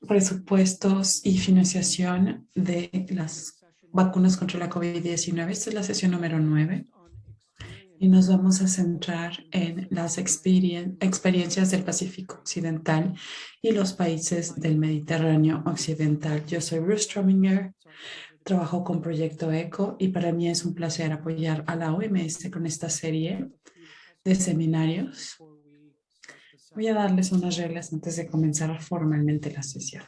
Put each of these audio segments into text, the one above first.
presupuestos y financiación de las vacunas contra la COVID-19. Esta es la sesión número 9 y nos vamos a centrar en las experiencias del Pacífico Occidental y los países del Mediterráneo Occidental. Yo soy Ruth Strominger, trabajo con Proyecto ECO y para mí es un placer apoyar a la OMS con esta serie de seminarios. Voy a darles unas reglas antes de comenzar formalmente la sesión.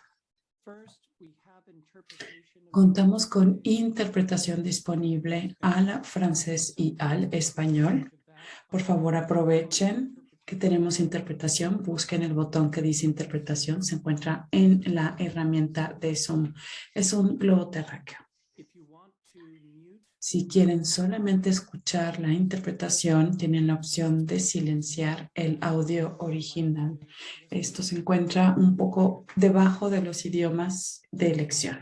Contamos con interpretación disponible al francés y al español. Por favor, aprovechen que tenemos interpretación. Busquen el botón que dice interpretación. Se encuentra en la herramienta de Zoom. Es un globo terráqueo. Si quieren solamente escuchar la interpretación, tienen la opción de silenciar el audio original. Esto se encuentra un poco debajo de los idiomas de elección.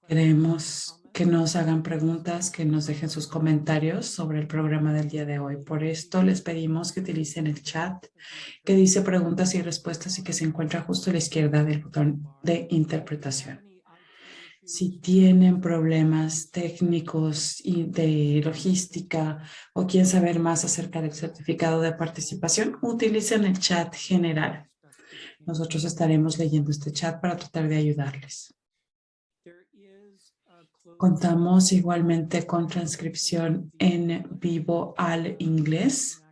Queremos que nos hagan preguntas, que nos dejen sus comentarios sobre el programa del día de hoy. Por esto les pedimos que utilicen el chat que dice preguntas y respuestas y que se encuentra justo a la izquierda del botón de interpretación. Si tienen problemas técnicos y de logística o quieren saber más acerca del certificado de participación, utilicen el chat general. Nosotros estaremos leyendo este chat para tratar de ayudarles. Contamos igualmente con transcripción en vivo al inglés.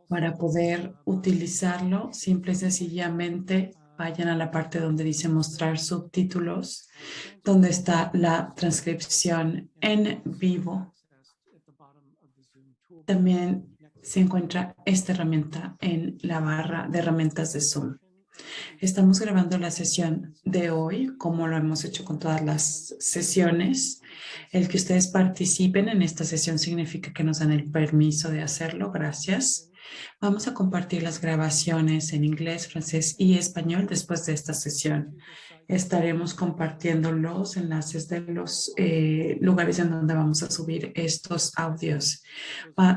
Para poder utilizarlo, simple y sencillamente vayan a la parte donde dice mostrar subtítulos, donde está la transcripción en vivo. También se encuentra esta herramienta en la barra de herramientas de Zoom. Estamos grabando la sesión de hoy, como lo hemos hecho con todas las sesiones. El que ustedes participen en esta sesión significa que nos dan el permiso de hacerlo. Gracias. Vamos a compartir las grabaciones en inglés, francés y español después de esta sesión. Estaremos compartiendo los enlaces de los lugares en donde vamos a subir estos audios.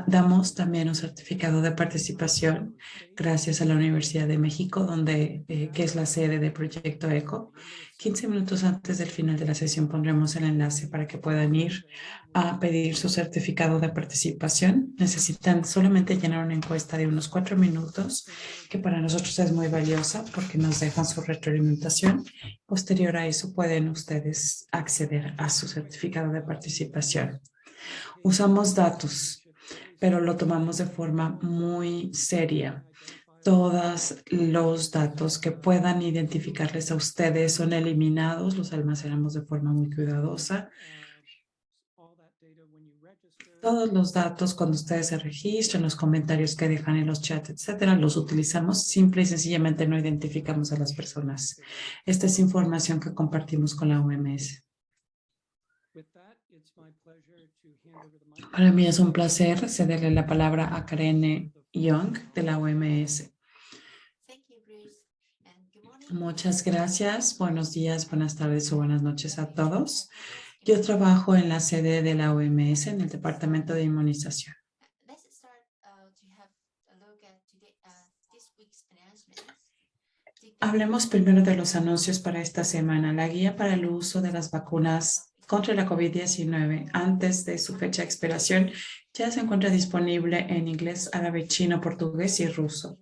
Damos también un certificado de participación gracias a la Universidad de México, que es la sede de Proyecto ECO. 15 minutos antes del final de la sesión pondremos el enlace para que puedan ir a pedir su certificado de participación. Necesitan solamente llenar una encuesta de unos 4 minutos, que para nosotros es muy valiosa porque nos dejan su retroalimentación. Posterior a eso pueden ustedes acceder a su certificado de participación. Usamos datos, pero lo tomamos de forma muy seria. Todos los datos que puedan identificarles a ustedes son eliminados, los almacenamos de forma muy cuidadosa. Todos los datos cuando ustedes se registran, los comentarios que dejan en los chats, etcétera, los utilizamos. Simple y sencillamente no identificamos a las personas. Esta es información que compartimos con la OMS. Para mí es un placer cederle la palabra a Karen Young de la OMS. Muchas gracias. Buenos días, buenas tardes o buenas noches a todos. Yo trabajo en la sede de la OMS en el Departamento de Inmunización. Hablemos primero de los anuncios para esta semana. La guía para el uso de las vacunas contra la COVID-19 antes de su fecha de expiración ya se encuentra disponible en inglés, árabe, chino, portugués y ruso.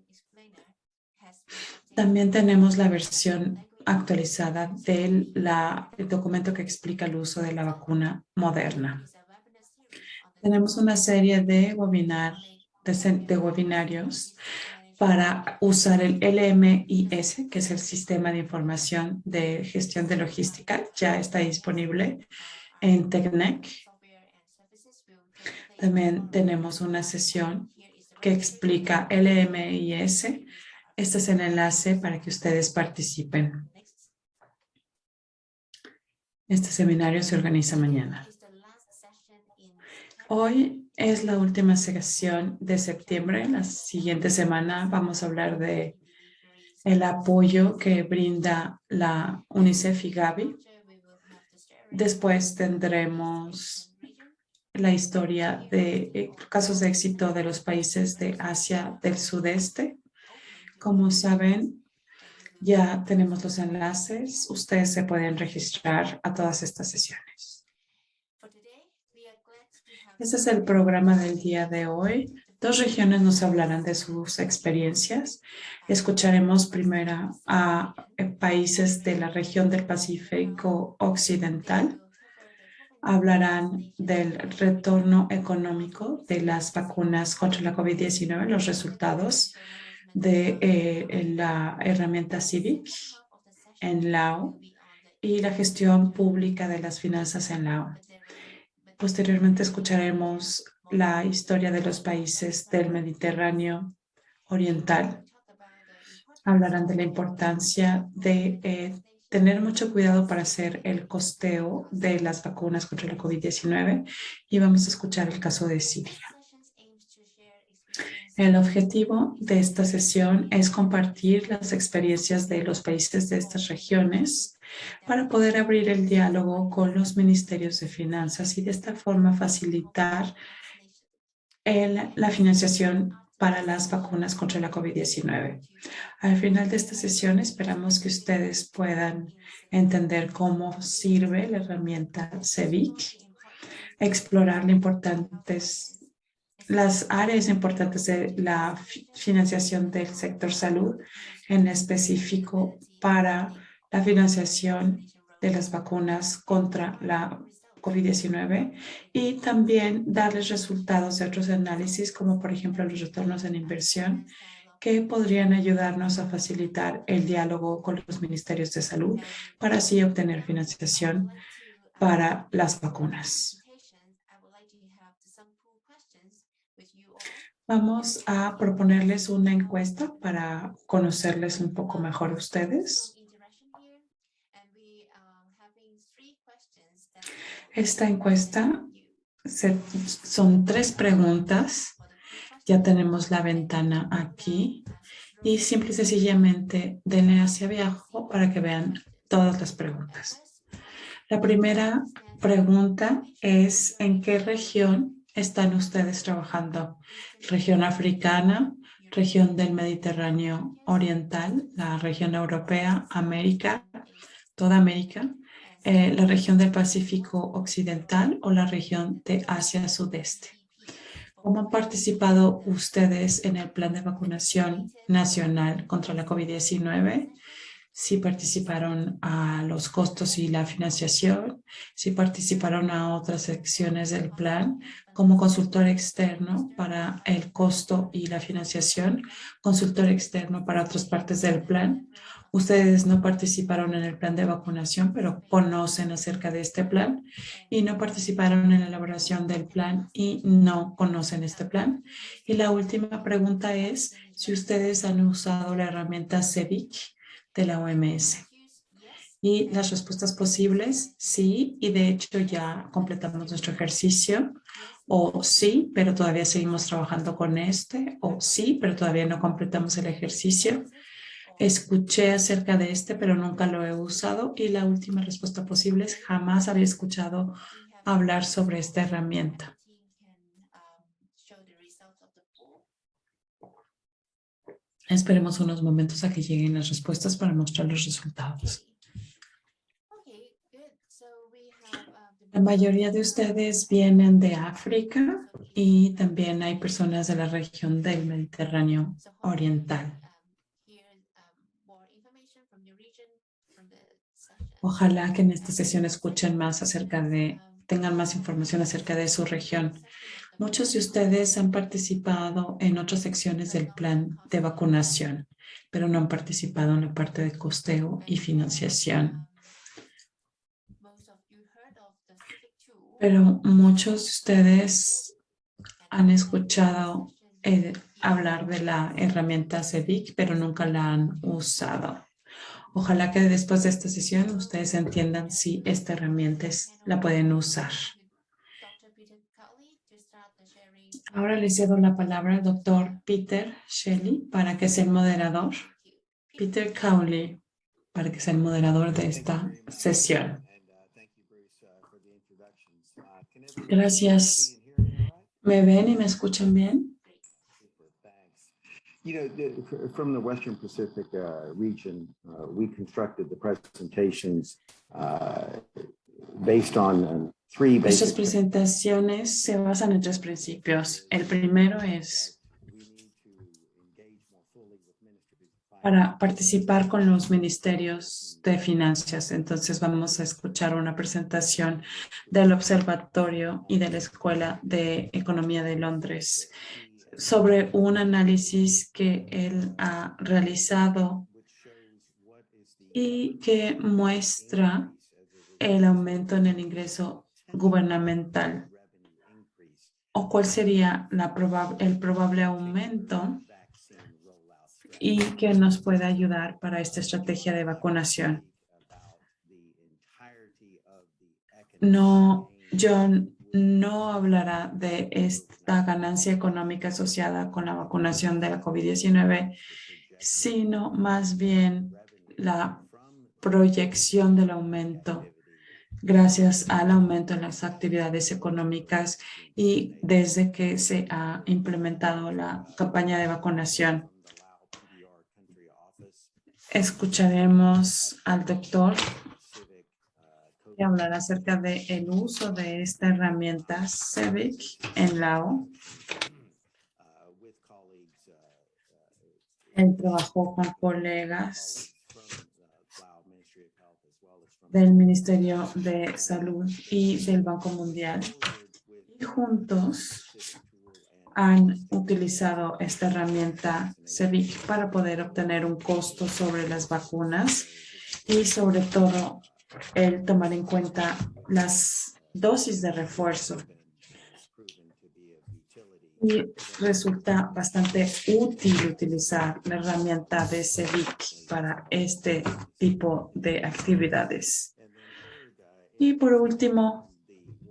También tenemos la versión actualizada del documento que explica el uso de la vacuna Moderna. Tenemos una serie de webinarios para usar el LMIS, que es el Sistema de Información de Gestión de Logística. Ya está disponible en TECNEC. También tenemos una sesión que explica LMIS. Este es el enlace para que ustedes participen. Este seminario se organiza mañana. Hoy es la última sesión de septiembre. La siguiente semana vamos a hablar de el apoyo que brinda la UNICEF y Gavi. Después tendremos la historia de casos de éxito de los países de Asia del Sudeste. Como saben, ya tenemos los enlaces. Ustedes se pueden registrar a todas estas sesiones. Este es el programa del día de hoy. Dos regiones nos hablarán de sus experiencias. Escucharemos primero a países de la región del Pacífico Occidental. Hablarán del retorno económico de las vacunas contra la COVID-19, los resultados de la herramienta CIVIC en Lao y la gestión pública de las finanzas en Lao. Posteriormente escucharemos la historia de los países del Mediterráneo Oriental. Hablarán de la importancia de tener mucho cuidado para hacer el costeo de las vacunas contra la COVID-19 y vamos a escuchar el caso de Siria. El objetivo de esta sesión es compartir las experiencias de los países de estas regiones para poder abrir el diálogo con los ministerios de finanzas y de esta forma facilitar la financiación para las vacunas contra la COVID-19. Al final de esta sesión esperamos que ustedes puedan entender cómo sirve la herramienta CEVIC, explorar las áreas importantes de la financiación del sector salud, en específico para la financiación de las vacunas contra la COVID-19 y también darles resultados de otros análisis, como por ejemplo los retornos en inversión, que podrían ayudarnos a facilitar el diálogo con los ministerios de salud para así obtener financiación para las vacunas. Vamos a proponerles una encuesta para conocerles un poco mejor a ustedes. Esta encuesta son 3 preguntas. Ya tenemos la ventana aquí y simple y sencillamente denle hacia abajo para que vean todas las preguntas. La primera pregunta es: ¿en qué región están ustedes trabajando? ¿Región africana, región del Mediterráneo Oriental, la región europea, América, toda América, la región del Pacífico Occidental o la región de Asia Sudeste? ¿Cómo han participado ustedes en el plan de vacunación nacional contra la COVID-19? Si participaron a los costos y la financiación, si participaron a otras secciones del plan como consultor externo para el costo y la financiación, consultor externo para otras partes del plan. Ustedes no participaron en el plan de vacunación, pero conocen acerca de este plan y no participaron en la elaboración del plan y no conocen este plan. Y la última pregunta es si ustedes han usado la herramienta CEVIC de la OMS. Y las respuestas posibles, sí, y de hecho ya completamos nuestro ejercicio, o sí, pero todavía seguimos trabajando con o sí, pero todavía no completamos el ejercicio. Escuché acerca de pero nunca lo he usado. Y la última respuesta posible es: jamás había escuchado hablar sobre esta herramienta. Esperemos unos momentos a que lleguen las respuestas para mostrar los resultados. La mayoría de ustedes vienen de África y también hay personas de la región del Mediterráneo Oriental. Ojalá que en esta sesión escuchen más tengan más información acerca de su región. Muchos de ustedes han participado en otras secciones del plan de vacunación, pero no han participado en la parte de costeo y financiación. Pero muchos de ustedes han escuchado hablar de la herramienta CEVIC, pero nunca la han usado. Ojalá que después de esta sesión ustedes entiendan si esta herramienta la pueden usar. Ahora les cedo la palabra al doctor Peter Shelley para que sea el moderador. Peter Cowley, para que sea el moderador de esta sesión. Gracias. ¿Me ven y me escuchan bien? You know, from the Western Pacific region, we constructed the presentations based on three Nuestras basic. presentaciones se basan en tres principios. El primero es para participar con los ministerios de finanzas. Entonces vamos a escuchar una presentación del Observatorio y de la Escuela de Economía de Londres sobre un análisis que él ha realizado y que muestra el aumento en el ingreso gubernamental o cuál sería el probable aumento y que nos puede ayudar para esta estrategia de vacunación. No, John no hablará de esta ganancia económica asociada con la vacunación de la COVID-19, sino más bien la proyección del aumento gracias al aumento en las actividades económicas y desde que se ha implementado la campaña de vacunación. Escucharemos al doctor que hablará acerca del uso de esta herramienta CEVIC en Lao. Él trabajó con colegas del Ministerio de Salud y del Banco Mundial y juntos han utilizado esta herramienta CEVIC para poder obtener un costo sobre las vacunas y sobre todo el tomar en cuenta las dosis de refuerzo. Y resulta bastante útil utilizar la herramienta de CEVIC para este tipo de actividades. Y por último,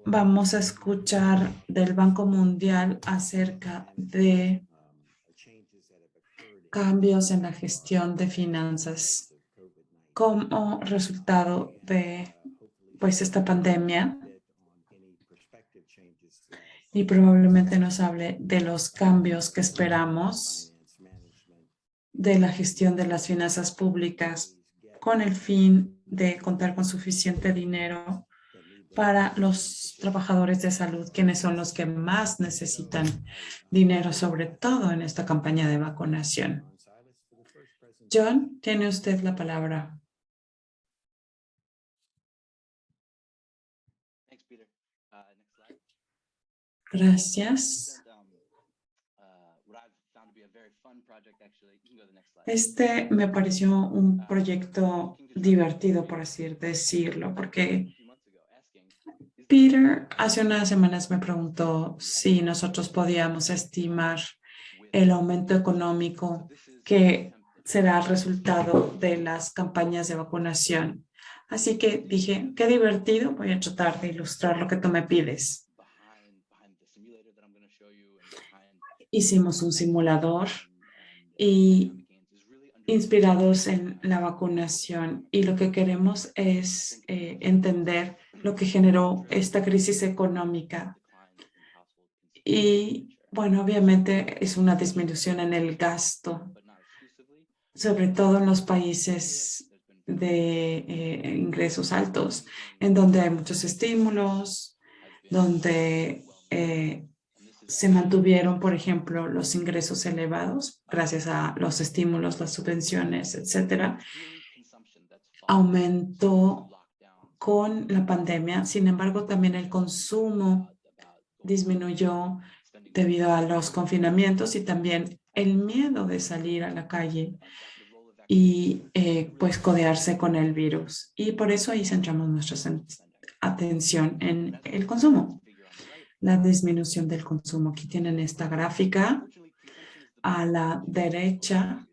vamos a escuchar del Banco Mundial acerca de cambios en la gestión de finanzas como resultado de esta pandemia. Y probablemente nos hable de los cambios que esperamos de la gestión de las finanzas públicas con el fin de contar con suficiente dinero para los trabajadores de salud, quienes son los que más necesitan dinero, sobre todo en esta campaña de vacunación. John, tiene usted la palabra. Gracias. Este me pareció un proyecto divertido, por así decirlo, porque Peter hace unas semanas me preguntó si nosotros podíamos estimar el aumento económico que será el resultado de las campañas de vacunación. Así que dije, qué divertido, voy a tratar de ilustrar lo que tú me pides. Hicimos un simulador y inspirados en la vacunación, y lo que queremos es entender lo que generó esta crisis económica. Y bueno, obviamente es una disminución en el gasto, sobre todo en los países de ingresos altos, en donde hay muchos estímulos, donde se mantuvieron, por ejemplo, los ingresos elevados gracias a los estímulos, las subvenciones, etcétera. Aumentó con la pandemia. Sin embargo, también el consumo disminuyó debido a los confinamientos y también el miedo de salir a la calle y pues codearse con el virus. Y por eso ahí centramos nuestra atención en el consumo. La disminución del consumo. Aquí tienen esta gráfica a la derecha.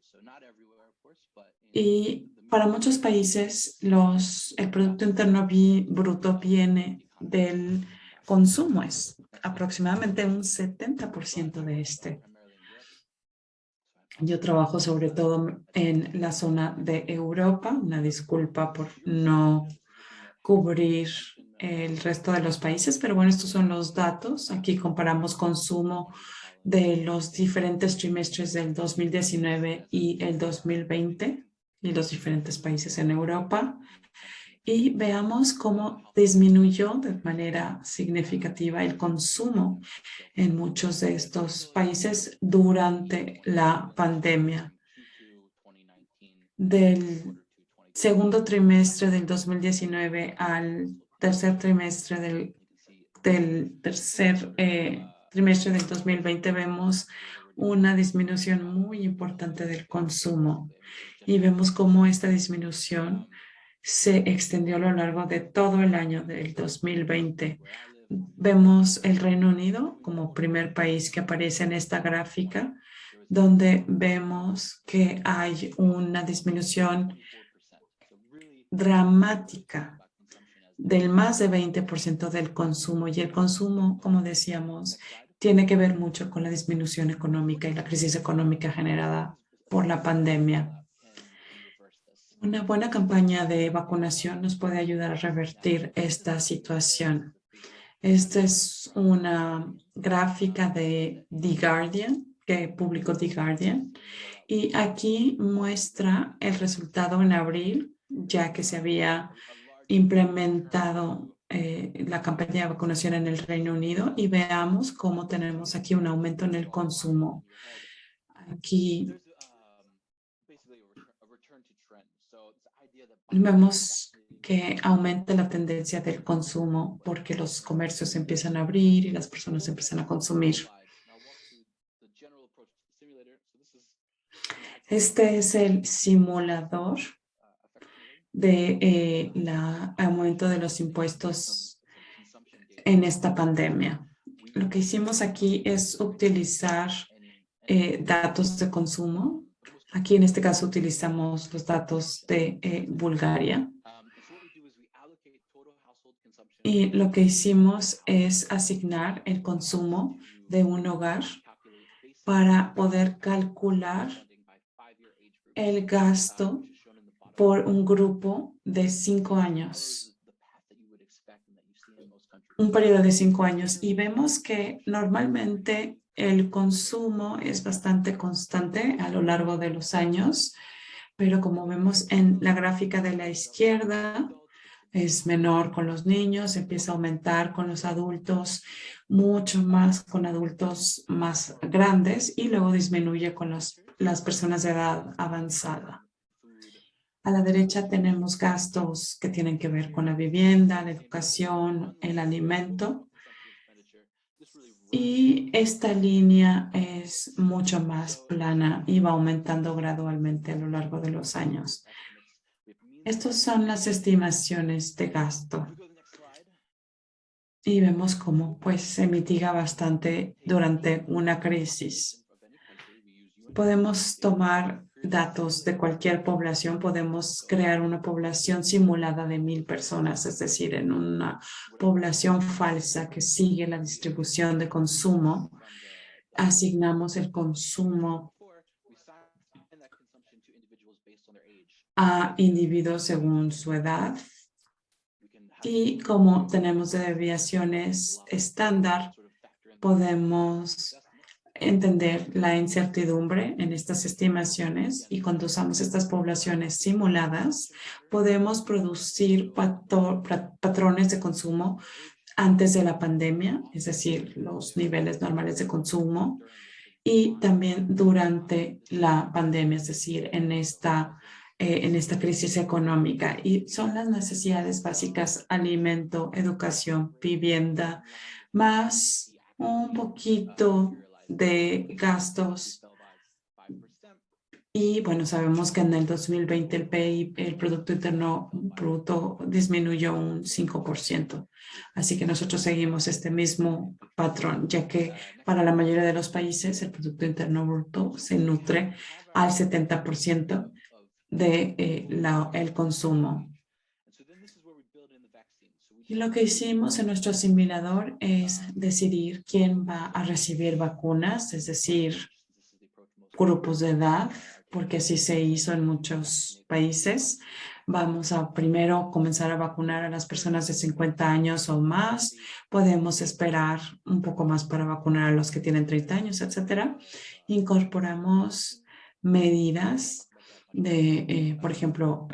Y para muchos países el Producto Interno Bruto viene del consumo, es aproximadamente un 70% de este. Yo trabajo sobre todo en la zona de Europa. Una disculpa por no cubrir el resto de los países, pero bueno, estos son los datos. Aquí comparamos consumo de los diferentes trimestres del 2019 y el 2020 y los diferentes países en Europa. Y veamos cómo disminuyó de manera significativa el consumo en muchos de estos países durante la pandemia. Del segundo trimestre del 2019 al tercer trimestre del tercer trimestre del 2020 vemos una disminución muy importante del consumo y vemos cómo esta disminución se extendió a lo largo de todo el año del 2020. Vemos el Reino Unido como primer país que aparece en esta gráfica, donde vemos que hay una disminución dramática del más de 20% del consumo. Y el consumo, como decíamos, tiene que ver mucho con la disminución económica y la crisis económica generada por la pandemia. Una buena campaña de vacunación nos puede ayudar a revertir esta situación. Esta es una gráfica de The Guardian, que publicó The Guardian, y aquí muestra el resultado en abril, ya que se había implementado la campaña de vacunación en el Reino Unido, y veamos cómo tenemos aquí un aumento en el consumo. Aquí vemos que aumenta la tendencia del consumo porque los comercios empiezan a abrir y las personas empiezan a consumir. Este es el simulador de aumento de los impuestos en esta pandemia. Lo que hicimos aquí es utilizar datos de consumo. Aquí en este caso utilizamos los datos de Bulgaria. Y lo que hicimos es asignar el consumo de un hogar para poder calcular el gasto por un grupo de 5 años. Un periodo de 5 años. Y vemos que normalmente el consumo es bastante constante a lo largo de los años, pero como vemos en la gráfica de la izquierda, es menor con los niños, empieza a aumentar con los adultos, mucho más con adultos más grandes y luego disminuye con las personas de edad avanzada. A la derecha tenemos gastos que tienen que ver con la vivienda, la educación, el alimento. Y esta línea es mucho más plana y va aumentando gradualmente a lo largo de los años. Estas son las estimaciones de gasto. Y vemos cómo pues, se mitiga bastante durante una crisis. Podemos tomar datos de cualquier población, podemos crear una población simulada de 1,000 personas, es decir, en una población falsa que sigue la distribución de consumo, asignamos el consumo a individuos según su edad y como tenemos desviaciones estándar, podemos entender la incertidumbre en estas estimaciones y cuando usamos estas poblaciones simuladas, podemos producir patrones de consumo antes de la pandemia, es decir, los niveles normales de consumo y también durante la pandemia, es decir, en esta crisis económica. Y son las necesidades básicas: alimento, educación, vivienda, más un poquito de gastos. Y bueno, sabemos que en el 2020 el PIB, el Producto Interno Bruto, disminuyó un 5%. Así que nosotros seguimos este mismo patrón, ya que para la mayoría de los países el Producto Interno Bruto se nutre al 70% del consumo. Y lo que hicimos en nuestro simulador es decidir quién va a recibir vacunas, es decir, grupos de edad, porque así se hizo en muchos países. Vamos a primero comenzar a vacunar a las personas de 50 años o más. Podemos esperar un poco más para vacunar a los que tienen 30 años, etcétera. Incorporamos medidas de, por ejemplo,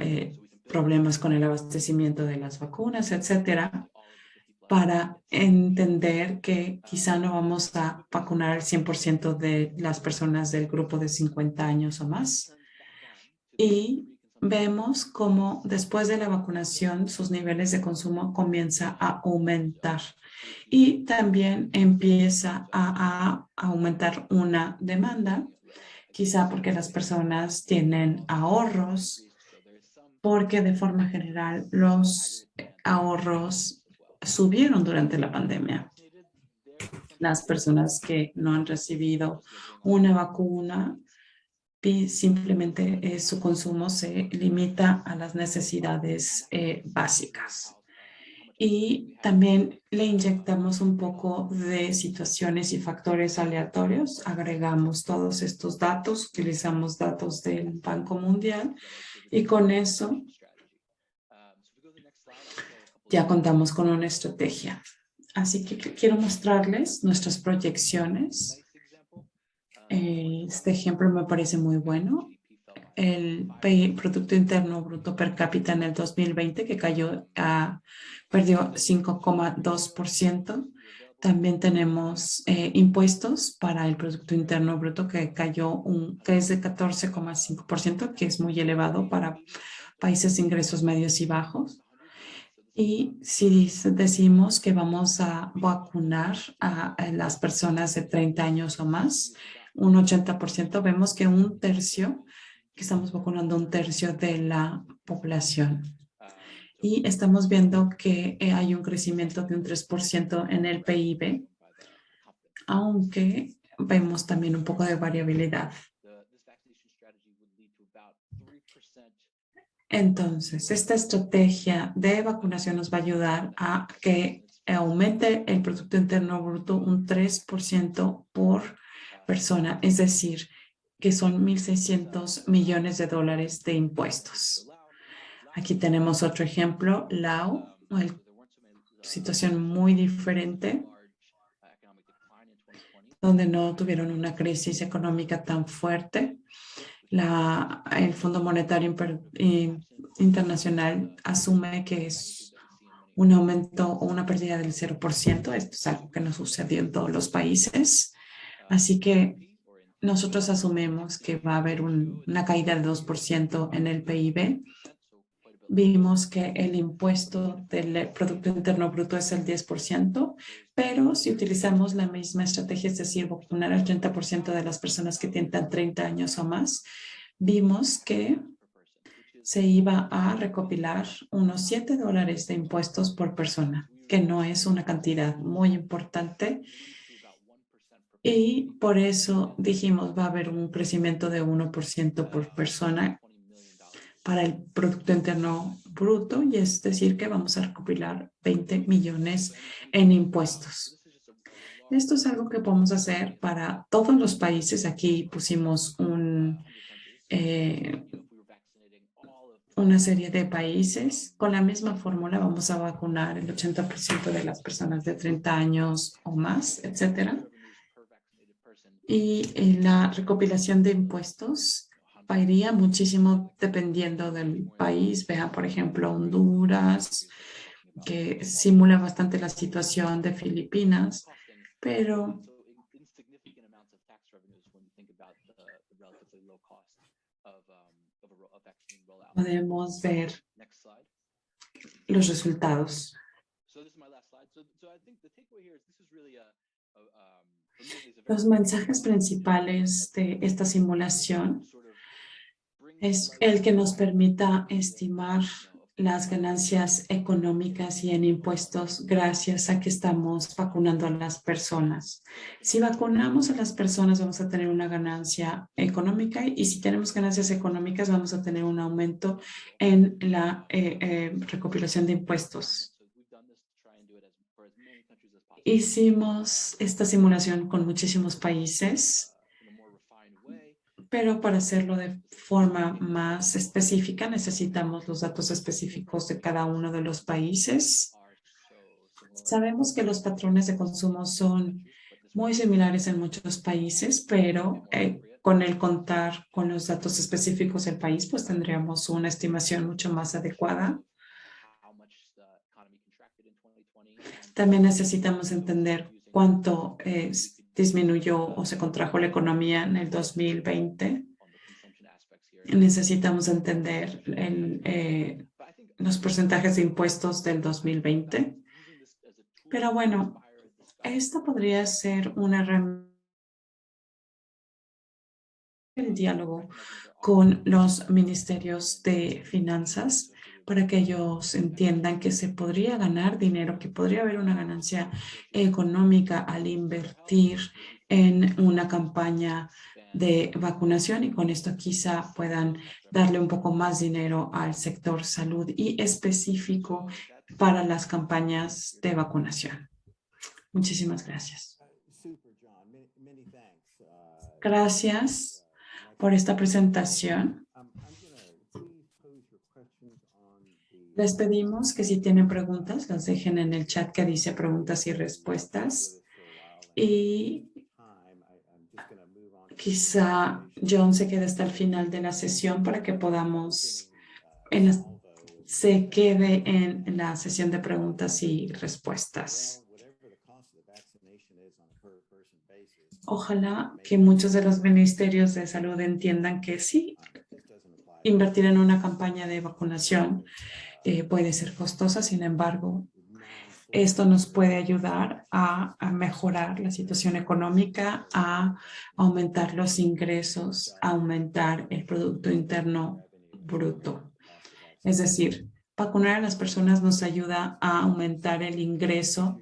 problemas con el abastecimiento de las vacunas, etcétera, para entender que quizá no vamos a vacunar al 100% de las personas del grupo de 50 años o más. Y vemos cómo después de la vacunación sus niveles de consumo comienza a aumentar y también empieza a aumentar una demanda, quizá porque las personas tienen ahorros, porque de forma general los ahorros subieron durante la pandemia. Las personas que no han recibido una vacuna, simplemente su consumo se limita a las necesidades básicas. Y también le inyectamos un poco de situaciones y factores aleatorios. Agregamos todos estos datos, utilizamos datos del Banco Mundial y con eso ya contamos con una estrategia. Así que quiero mostrarles nuestras proyecciones. Este ejemplo me parece muy bueno. El Producto Interno Bruto per cápita en el 2020 que perdió 5,2%. También tenemos impuestos para el Producto Interno Bruto que que es de 14,5%, que es muy elevado para países de ingresos medios y bajos. Y si decimos que vamos a vacunar a las personas de 30 años o más, un 80%, vemos que que estamos vacunando un tercio de la población. Y estamos viendo que hay un crecimiento de un 3% en el PIB, aunque vemos también un poco de variabilidad. Entonces, esta estrategia de vacunación nos va a ayudar a que aumente el Producto Interno Bruto un 3% por persona, es decir, que son 1.600 millones de dólares de impuestos. Aquí tenemos otro ejemplo, Laos, una situación muy diferente, donde no tuvieron una crisis económica tan fuerte. El Fondo Monetario Internacional asume que es un aumento o una pérdida del 0%. Esto es algo que no sucedió en todos los países. Así que nosotros asumimos que va a haber una caída de 2% en el PIB. Vimos que el impuesto del Producto Interno Bruto es el 10%, pero si utilizamos la misma estrategia, es decir, vacunar al 30% de las personas que tienen 30 años o más, vimos que se iba a recopilar unos $7 de impuestos por persona, que no es una cantidad muy importante. Y por eso dijimos, va a haber un crecimiento de 1% por persona para el Producto Interno Bruto, y es decir que vamos a recopilar 20 millones en impuestos. Esto es algo que podemos hacer para todos los países. Aquí pusimos una serie de países. Con la misma fórmula vamos a vacunar el 80% de las personas de 30 años o más, etcétera. Y la recopilación de impuestos varía muchísimo dependiendo del país. Vean, por ejemplo, Honduras, que simula bastante la situación de Filipinas, pero podemos ver los resultados. Los mensajes principales de esta simulación es el que nos permita estimar las ganancias económicas y en impuestos gracias a que estamos vacunando a las personas. Si vacunamos a las personas vamos a tener una ganancia económica, y si tenemos ganancias económicas vamos a tener un aumento en la recopilación de impuestos. Hicimos esta simulación con muchísimos países pero para hacerlo de forma más específica necesitamos los datos específicos de cada uno de los países. Sabemos que los patrones de consumo son muy similares en muchos países, pero con el contar con los datos específicos del país, pues tendríamos una estimación mucho más adecuada. También necesitamos entender cuánto disminuyó o se contrajo la economía en el 2020. Necesitamos entender los porcentajes de impuestos del 2020. Pero bueno, esta podría ser una herramienta del diálogo con los ministerios de finanzas para que ellos entiendan que se podría ganar dinero, que podría haber una ganancia económica al invertir en una campaña de vacunación y con esto quizá puedan darle un poco más dinero al sector salud y específico para las campañas de vacunación. Muchísimas gracias. Gracias por esta presentación. Les pedimos que si tienen preguntas, las dejen en el chat que dice preguntas y respuestas. Y quizá John se quede hasta el final de la sesión para que podamos, se quede en la sesión de preguntas y respuestas. Ojalá que muchos de los ministerios de salud entiendan que sí, invertir en una campaña de vacunación puede ser costosa, sin embargo, esto nos puede ayudar a mejorar la situación económica, a aumentar los ingresos, a aumentar el Producto Interno Bruto. Es decir, vacunar a las personas nos ayuda a aumentar el ingreso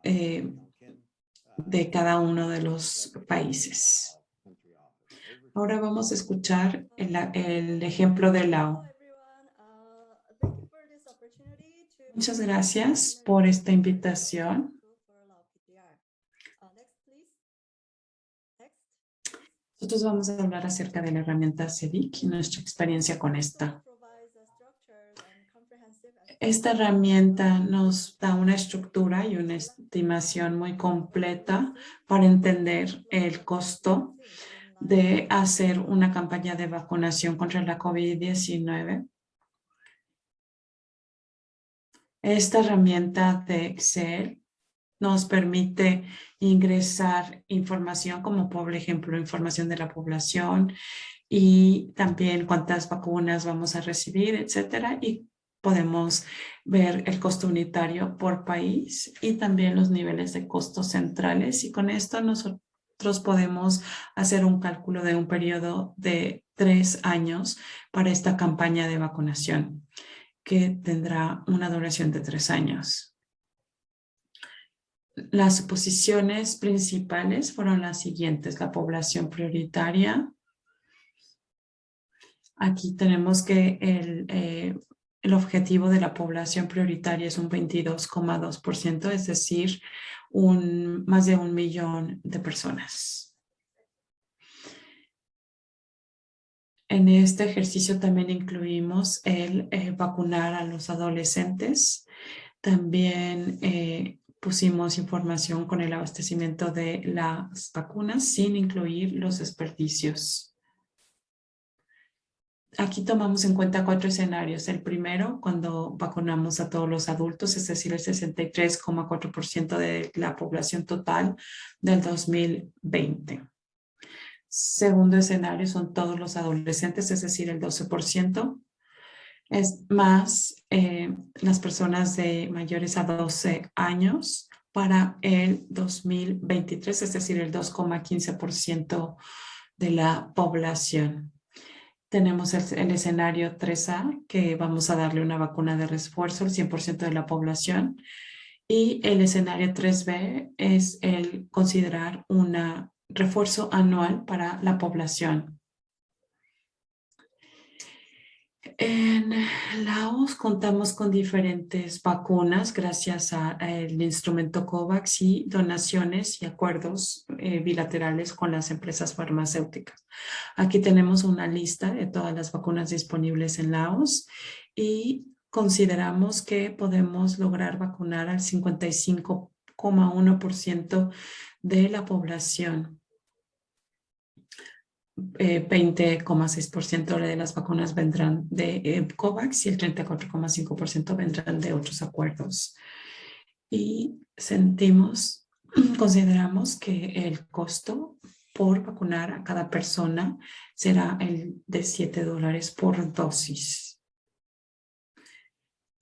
de cada uno de los países. Ahora vamos a escuchar el ejemplo de Lao. Muchas gracias por esta invitación. Nosotros vamos a hablar acerca de la herramienta CEDIC y nuestra experiencia con esta. Esta herramienta nos da una estructura y una estimación muy completa para entender el costo de hacer una campaña de vacunación contra la COVID-19. Esta herramienta de Excel nos permite ingresar información como, por ejemplo, información de la población y también cuántas vacunas vamos a recibir, etcétera. Y podemos ver el costo unitario por país y también los niveles de costos centrales. Y con esto nosotros podemos hacer un cálculo de un periodo de 3 años para esta campaña de vacunación, que tendrá una duración de 3 años. Las suposiciones principales fueron las siguientes: la población prioritaria. Aquí tenemos que el objetivo de la población prioritaria es un 22,2%, es decir, más de 1 millón de personas. En este ejercicio también incluimos el vacunar a los adolescentes. También pusimos información con el abastecimiento de las vacunas sin incluir los desperdicios. Aquí tomamos en cuenta 4 escenarios. El primero, cuando vacunamos a todos los adultos, es decir, el 63,4% de la población total del 2020. Segundo escenario son todos los adolescentes, es decir, el 12%. Es más las personas de mayores a 12 años para el 2023, es decir, el 2,15% de la población. Tenemos el escenario 3A, que vamos a darle una vacuna de refuerzo al 100% de la población. Y el escenario 3B es el considerar un refuerzo anual para la población. En Laos contamos con diferentes vacunas gracias al instrumento COVAX y donaciones y acuerdos bilaterales con las empresas farmacéuticas. Aquí tenemos una lista de todas las vacunas disponibles en Laos y consideramos que podemos lograr vacunar al 55,1% de la población. 20,6% de las vacunas vendrán de COVAX y el 34,5% vendrán de otros acuerdos. Y consideramos que el costo por vacunar a cada persona será el de $7 por dosis.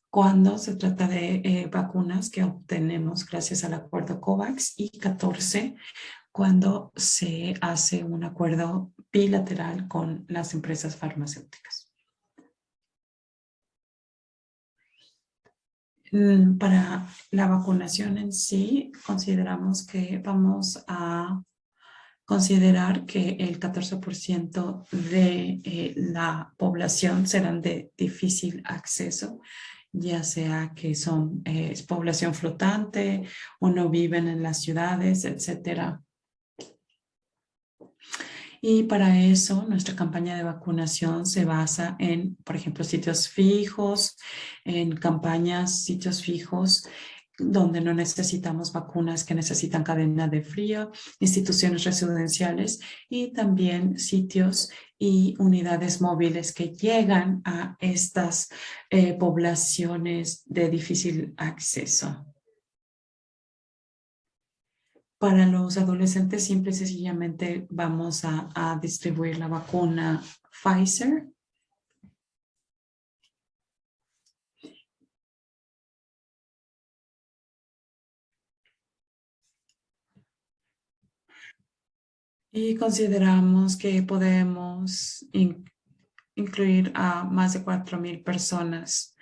Cuando se trata de vacunas que obtenemos gracias al acuerdo COVAX y 14 cuando se hace un acuerdo bilateral con las empresas farmacéuticas. Para la vacunación en sí, consideramos que vamos a considerar que el 14% de la población serán de difícil acceso, ya sea que son población flotante o no viven en las ciudades, etcétera. Y para eso, nuestra campaña de vacunación se basa en, por ejemplo, sitios fijos, en sitios fijos, donde no necesitamos vacunas que necesitan cadena de frío, instituciones residenciales y también sitios y unidades móviles que llegan a estas poblaciones de difícil acceso. Para los adolescentes, simple y sencillamente vamos a distribuir la vacuna Pfizer. Y consideramos que podemos incluir a más de 4,000 personas,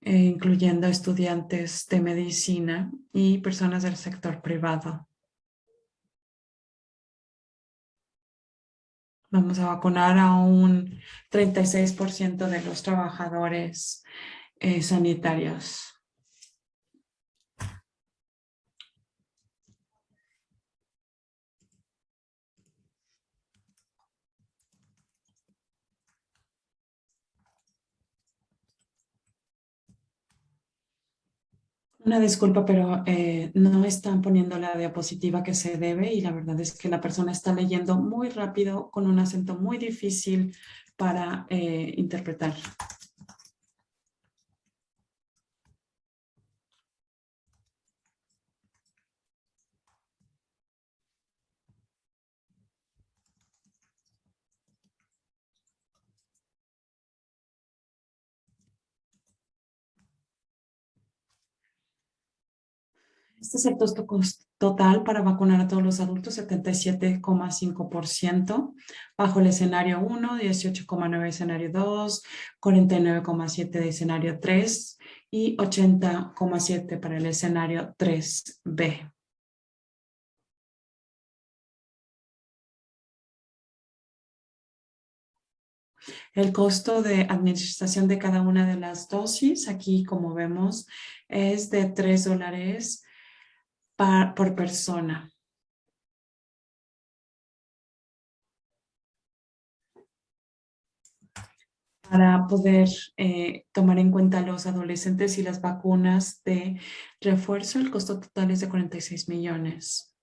incluyendo estudiantes de medicina y personas del sector privado. Vamos a vacunar a un 36% de los trabajadores sanitarios. Una disculpa, pero no están poniendo la diapositiva que se debe y la verdad es que la persona está leyendo muy rápido con un acento muy difícil para interpretar. Este es el costo total para vacunar a todos los adultos, 77,5%, bajo el escenario 1, 18,9 escenario 2, 49,7 de escenario 3 y 80,7 para el escenario 3B. El costo de administración de cada una de las dosis, aquí como vemos, es de $3 por persona. Para poder tomar en cuenta a los adolescentes y las vacunas de refuerzo, el costo total es de 46 millones.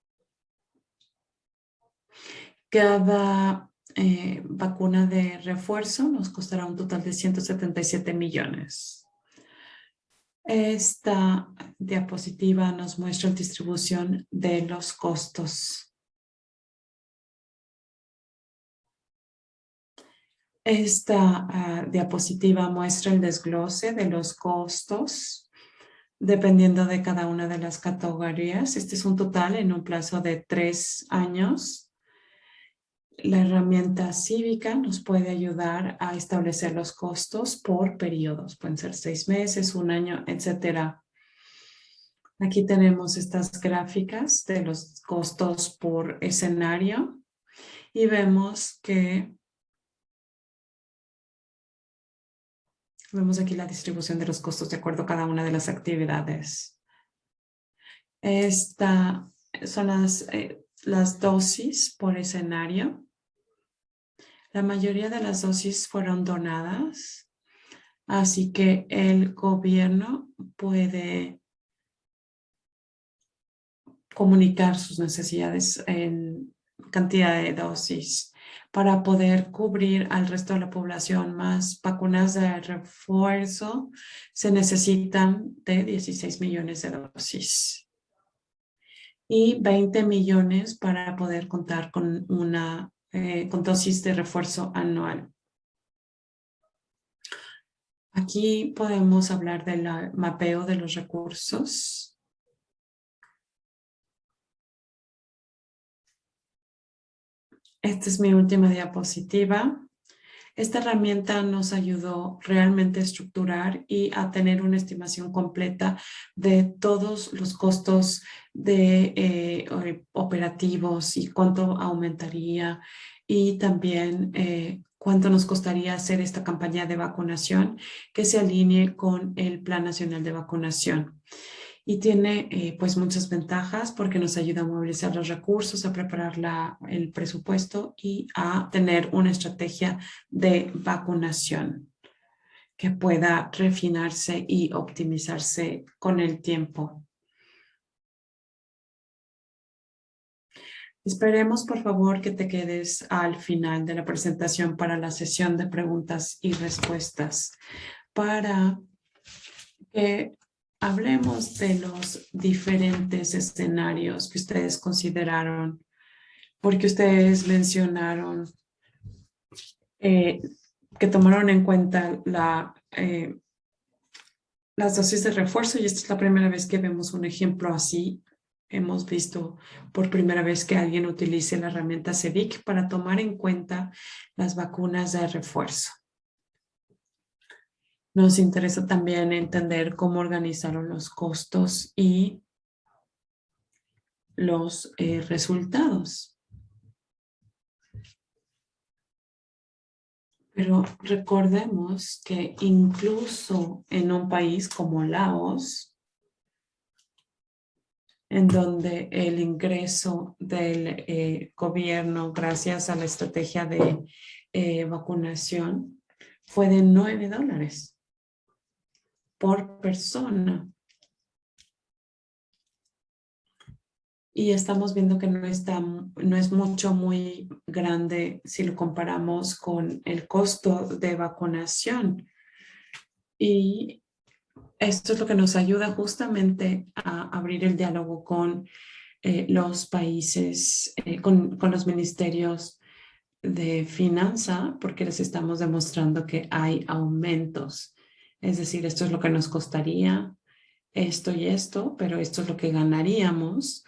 Cada vacuna de refuerzo nos costará un total de 177 millones. Esta diapositiva nos muestra la distribución de los costos. Esta diapositiva muestra el desglose de los costos dependiendo de cada una de las categorías. Este es un total en un plazo de 3 años. La herramienta cívica nos puede ayudar a establecer los costos por periodos. Pueden ser 6 meses, 1 año, etc. Aquí tenemos estas gráficas de los costos por escenario y vemos que Vemos aquí la distribución de los costos de acuerdo a cada una de las actividades. Estas son las dosis por escenario. La mayoría de las dosis fueron donadas, así que el gobierno puede comunicar sus necesidades en cantidad de dosis para poder cubrir al resto de la población. Más vacunas de refuerzo se necesitan de 16 millones de dosis y 20 millones para poder contar con con dosis de refuerzo anual. Aquí podemos hablar del mapeo de los recursos. Esta es mi última diapositiva. Esta herramienta nos ayudó realmente a estructurar y a tener una estimación completa de todos los costos de operativos y cuánto aumentaría y también cuánto nos costaría hacer esta campaña de vacunación que se alinee con el Plan Nacional de Vacunación. Y tiene pues muchas ventajas porque nos ayuda a movilizar los recursos, a preparar el presupuesto y a tener una estrategia de vacunación que pueda refinarse y optimizarse con el tiempo. Esperemos, por favor, que te quedes al final de la presentación para la sesión de preguntas y respuestas, para que hablemos de los diferentes escenarios que ustedes consideraron, porque ustedes mencionaron que tomaron en cuenta las dosis de refuerzo, y esta es la primera vez que vemos un ejemplo así. Hemos visto por primera vez que alguien utilice la herramienta CEVIC para tomar en cuenta las vacunas de refuerzo. Nos interesa también entender cómo organizaron los costos y los resultados. Pero recordemos que incluso en un país como Laos, en donde el ingreso del gobierno, gracias a la estrategia de vacunación, fue de $9 por persona. Y estamos viendo que no es muy grande si lo comparamos con el costo de vacunación. Y esto es lo que nos ayuda justamente a abrir el diálogo con los países, con los ministerios de finanza, porque les estamos demostrando que hay aumentos. Es decir, esto es lo que nos costaría, esto y esto, pero esto es lo que ganaríamos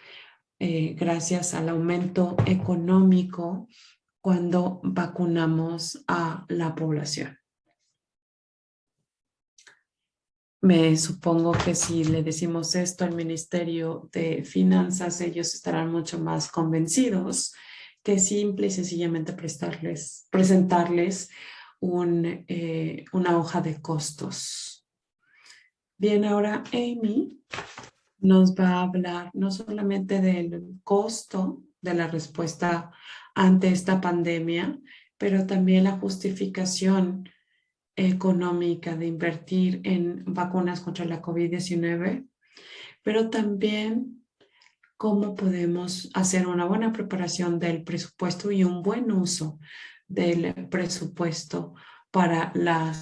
gracias al aumento económico cuando vacunamos a la población. Me supongo que si le decimos esto al Ministerio de Finanzas, ellos estarán mucho más convencidos que simple y sencillamente presentarles una hoja de costos. Bien, ahora Amy nos va a hablar no solamente del costo de la respuesta ante esta pandemia, pero también la justificación económica de invertir en vacunas contra la COVID-19, pero también cómo podemos hacer una buena preparación del presupuesto y un buen uso del presupuesto para la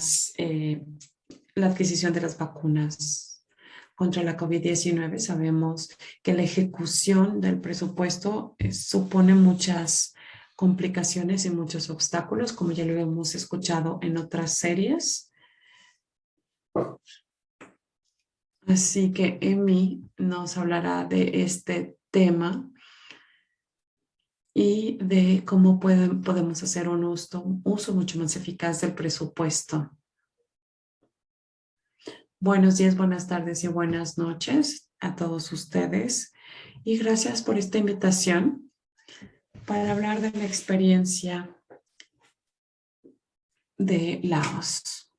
adquisición de las vacunas contra la COVID-19. Sabemos que la ejecución del presupuesto supone muchas complicaciones y muchos obstáculos, como ya lo hemos escuchado en otras series. Así que Emi nos hablará de este tema y de cómo podemos hacer un uso mucho más eficaz del presupuesto. Buenos días, buenas tardes y buenas noches a todos ustedes. Y gracias por esta invitación para hablar de la experiencia de Laos.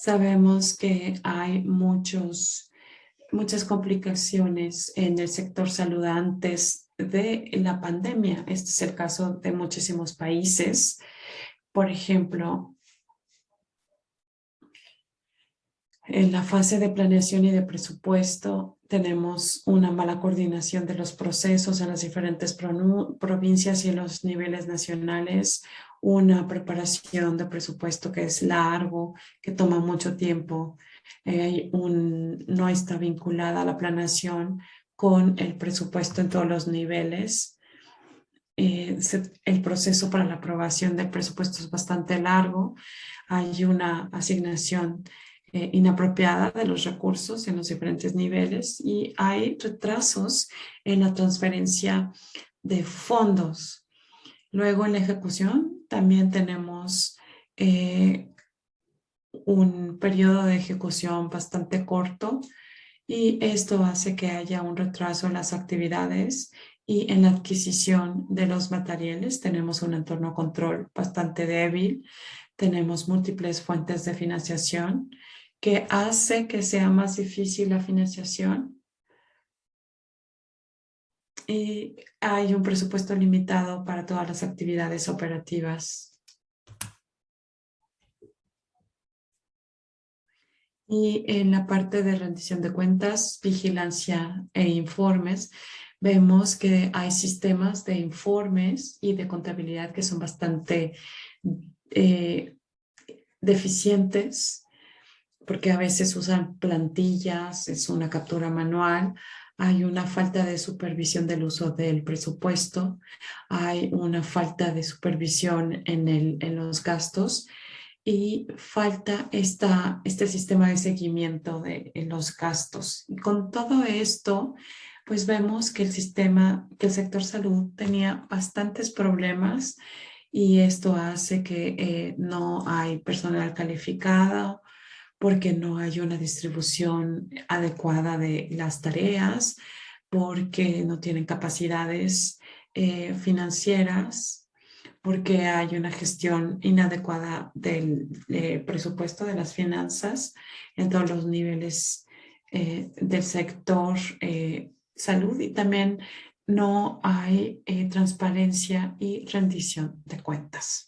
Sabemos que hay muchas complicaciones en el sector salud antes de la pandemia. Este es el caso de muchísimos países. Por ejemplo, en la fase de planeación y de presupuesto tenemos una mala coordinación de los procesos en las diferentes provincias y en los niveles nacionales, una preparación de presupuesto que es largo, que toma mucho tiempo, no está vinculada a la planeación con el presupuesto en todos los niveles. El proceso para la aprobación del presupuesto es bastante largo. Hay una asignación inapropiada de los recursos en los diferentes niveles y hay retrasos en la transferencia de fondos. Luego en la ejecución también tenemos un periodo de ejecución bastante corto y esto hace que haya un retraso en las actividades y en la adquisición de los materiales. Tenemos un entorno control bastante débil, tenemos múltiples fuentes de financiación que hace que sea más difícil la financiación y hay un presupuesto limitado para todas las actividades operativas. Y en la parte de rendición de cuentas, vigilancia e informes, vemos que hay sistemas de informes y de contabilidad que son bastante deficientes, porque a veces usan plantillas, es una captura manual, hay una falta de supervisión del uso del presupuesto, hay una falta de supervisión en los gastos y falta este sistema de seguimiento de los gastos. Y con todo esto, pues vemos que que el sector salud tenía bastantes problemas y esto hace que no hay personal calificado porque no hay una distribución adecuada de las tareas, porque no tienen capacidades financieras, porque hay una gestión inadecuada del presupuesto de las finanzas en todos los niveles del sector salud y también no hay transparencia y rendición de cuentas.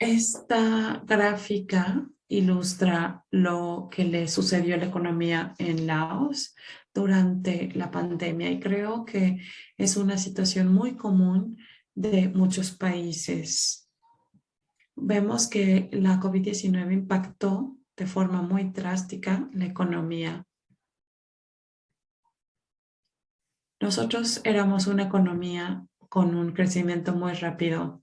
Esta gráfica ilustra lo que le sucedió a la economía en Laos durante la pandemia y creo que es una situación muy común de muchos países. Vemos que la COVID-19 impactó de forma muy drástica la economía. Nosotros éramos una economía con un crecimiento muy rápido,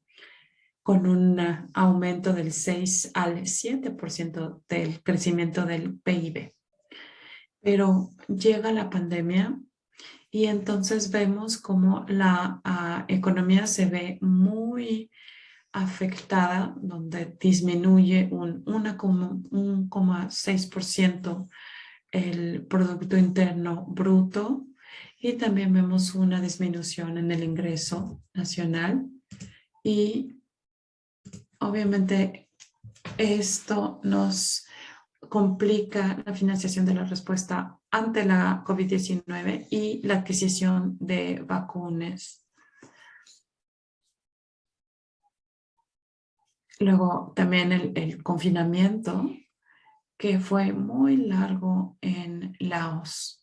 con un aumento del 6 al 7% del crecimiento del PIB. Pero llega la pandemia y entonces vemos cómo la economía se ve muy afectada, donde disminuye un 1,6% el Producto Interno Bruto y también vemos una disminución en el ingreso nacional y obviamente esto nos complica la financiación de la respuesta ante la COVID-19 y la adquisición de vacunas. Luego también el confinamiento, que fue muy largo en Laos.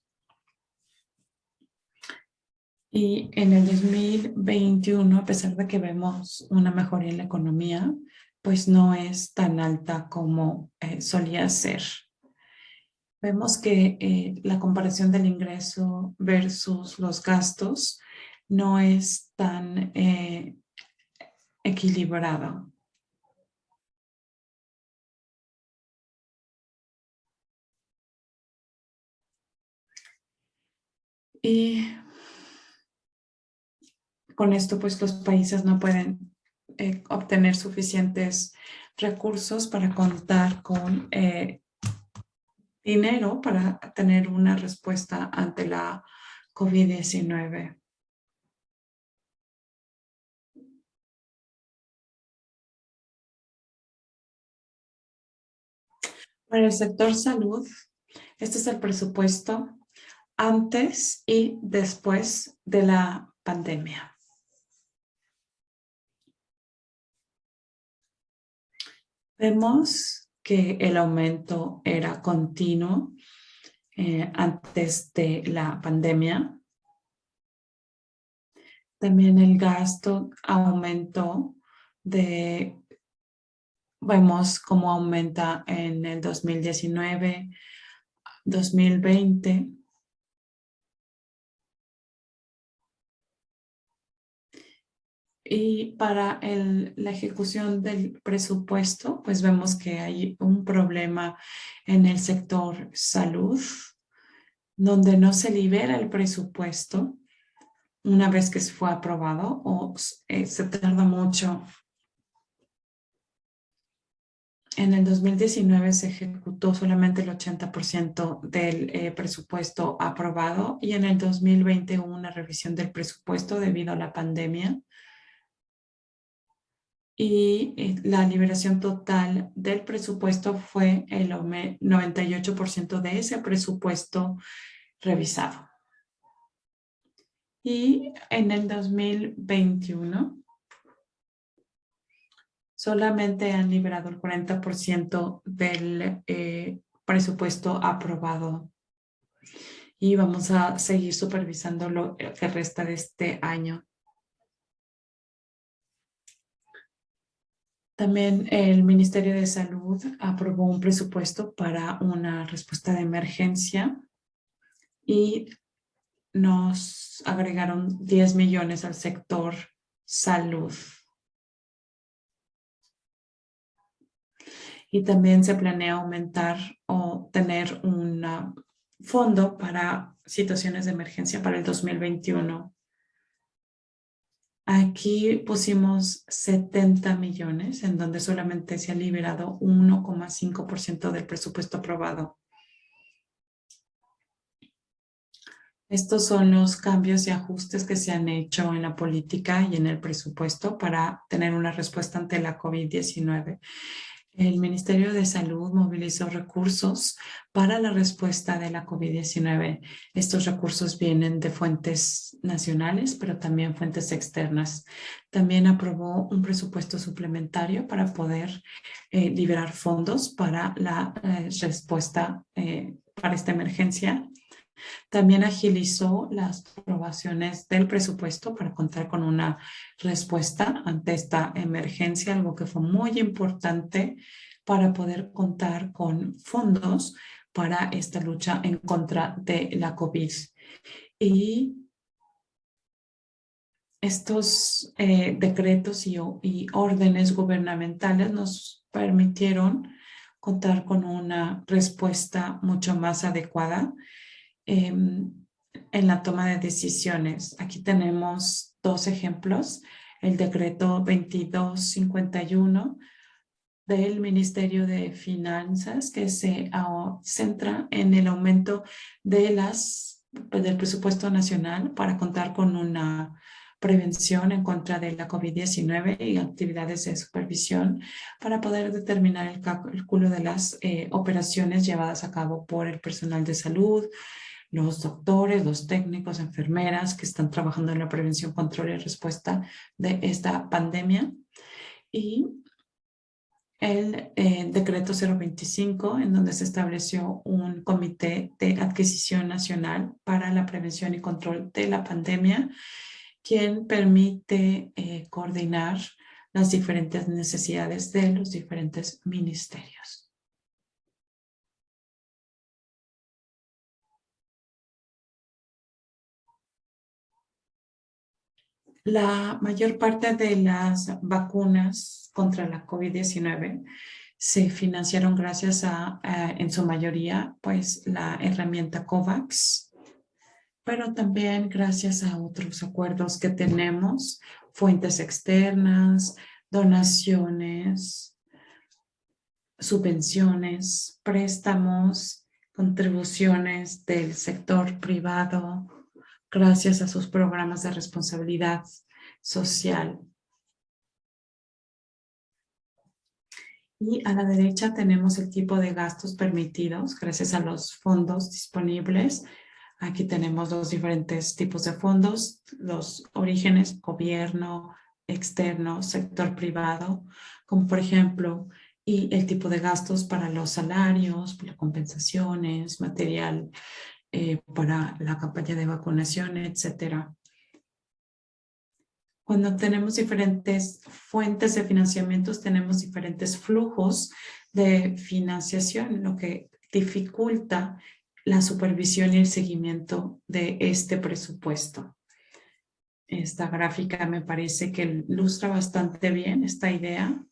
Y en el 2021, a pesar de que vemos una mejoría en la economía, pues no es tan alta como solía ser. Vemos que la comparación del ingreso versus los gastos no es tan equilibrada. Y con esto, pues los países no pueden obtener suficientes recursos para contar con dinero para tener una respuesta ante la COVID-19. Para el sector salud, este es el presupuesto antes y después de la pandemia. Vemos que el aumento era continuo antes de la pandemia. También el gasto aumentó vemos cómo aumenta en el 2019, 2020. Y para la ejecución del presupuesto, pues vemos que hay un problema en el sector salud, donde no se libera el presupuesto una vez que fue aprobado o se tarda mucho. En el 2019 se ejecutó solamente el 80% del presupuesto aprobado y en el 2020 hubo una revisión del presupuesto debido a la pandemia. Y la liberación total del presupuesto fue el 98% de ese presupuesto revisado. Y en el 2021 solamente han liberado el 40% del presupuesto aprobado. Y vamos a seguir supervisando lo que resta de este año. También el Ministerio de Salud aprobó un presupuesto para una respuesta de emergencia y nos agregaron 10 millones al sector salud. Y también se planea aumentar o tener un fondo para situaciones de emergencia para el 2021. Aquí pusimos 70 millones, en donde solamente se ha liberado 1,5% del presupuesto aprobado. Estos son los cambios y ajustes que se han hecho en la política y en el presupuesto para tener una respuesta ante la COVID-19. El Ministerio de Salud movilizó recursos para la respuesta de la COVID-19. Estos recursos vienen de fuentes nacionales, pero también fuentes externas. También aprobó un presupuesto suplementario para poder liberar fondos para la respuesta para esta emergencia. También agilizó las aprobaciones del presupuesto para contar con una respuesta ante esta emergencia, algo que fue muy importante para poder contar con fondos para esta lucha en contra de la COVID. Y estos decretos y órdenes gubernamentales nos permitieron contar con una respuesta mucho más adecuada en la toma de decisiones. Aquí tenemos dos ejemplos. El decreto 2251 del Ministerio de Finanzas, que se centra en el aumento del presupuesto nacional para contar con una prevención en contra de la COVID-19 y actividades de supervisión para poder determinar el cálculo de las operaciones llevadas a cabo por el personal de salud, los doctores, los técnicos, enfermeras que están trabajando en la prevención, control y respuesta de esta pandemia. Y el decreto 025, en donde se estableció un comité de adquisición nacional para la prevención y control de la pandemia, quien permite coordinar las diferentes necesidades de los diferentes ministerios. La mayor parte de las vacunas contra la COVID-19 se financiaron gracias a, en su mayoría, pues la herramienta COVAX, pero también gracias a otros acuerdos que tenemos, fuentes externas, donaciones, subvenciones, préstamos, contribuciones del sector privado, gracias a sus programas de responsabilidad social. Y a la derecha tenemos el tipo de gastos permitidos gracias a los fondos disponibles. Aquí tenemos los diferentes tipos de fondos, los orígenes, gobierno, externo, sector privado, como por ejemplo, y el tipo de gastos para los salarios, para compensaciones, material para la campaña de vacunación, etcétera. Cuando tenemos diferentes fuentes de financiamientos, tenemos diferentes flujos de financiación, lo que dificulta la supervisión y el seguimiento de este presupuesto. Esta gráfica me parece que ilustra bastante bien esta idea.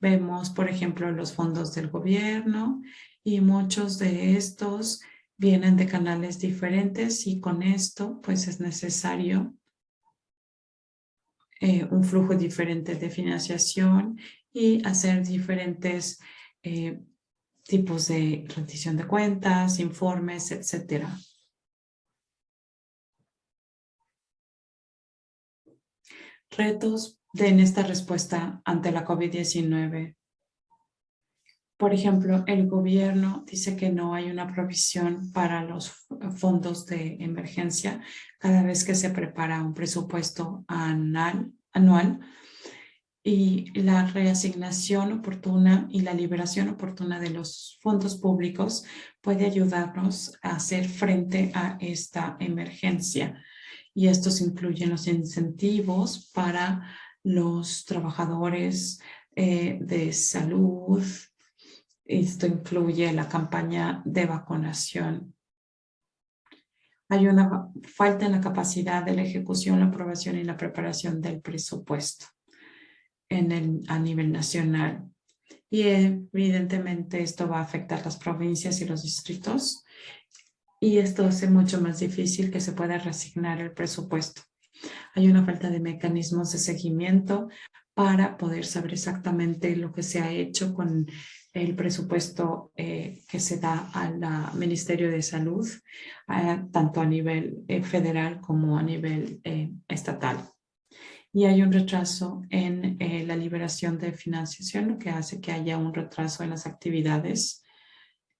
Vemos, por ejemplo, los fondos del gobierno y muchos de estos vienen de canales diferentes y con esto pues es necesario un flujo diferente de financiación y hacer diferentes tipos de rendición de cuentas, informes, etcétera. Retos en esta respuesta ante la COVID-19. Por ejemplo, el gobierno dice que no hay una provisión para los fondos de emergencia cada vez que se prepara un presupuesto anual y la reasignación oportuna y la liberación oportuna de los fondos públicos puede ayudarnos a hacer frente a esta emergencia. Y estos incluyen los incentivos para los trabajadores de salud. Esto incluye la campaña de vacunación. Hay una falta en la capacidad de la ejecución, la aprobación y la preparación del presupuesto a nivel nacional. Y evidentemente esto va a afectar las provincias y los distritos. Y esto hace mucho más difícil que se pueda reasignar el presupuesto. Hay una falta de mecanismos de seguimiento para poder saber exactamente lo que se ha hecho con el presupuesto que se da al Ministerio de Salud, tanto a nivel federal como a nivel estatal. Y hay un retraso en la liberación de financiación, lo que hace que haya un retraso en las actividades,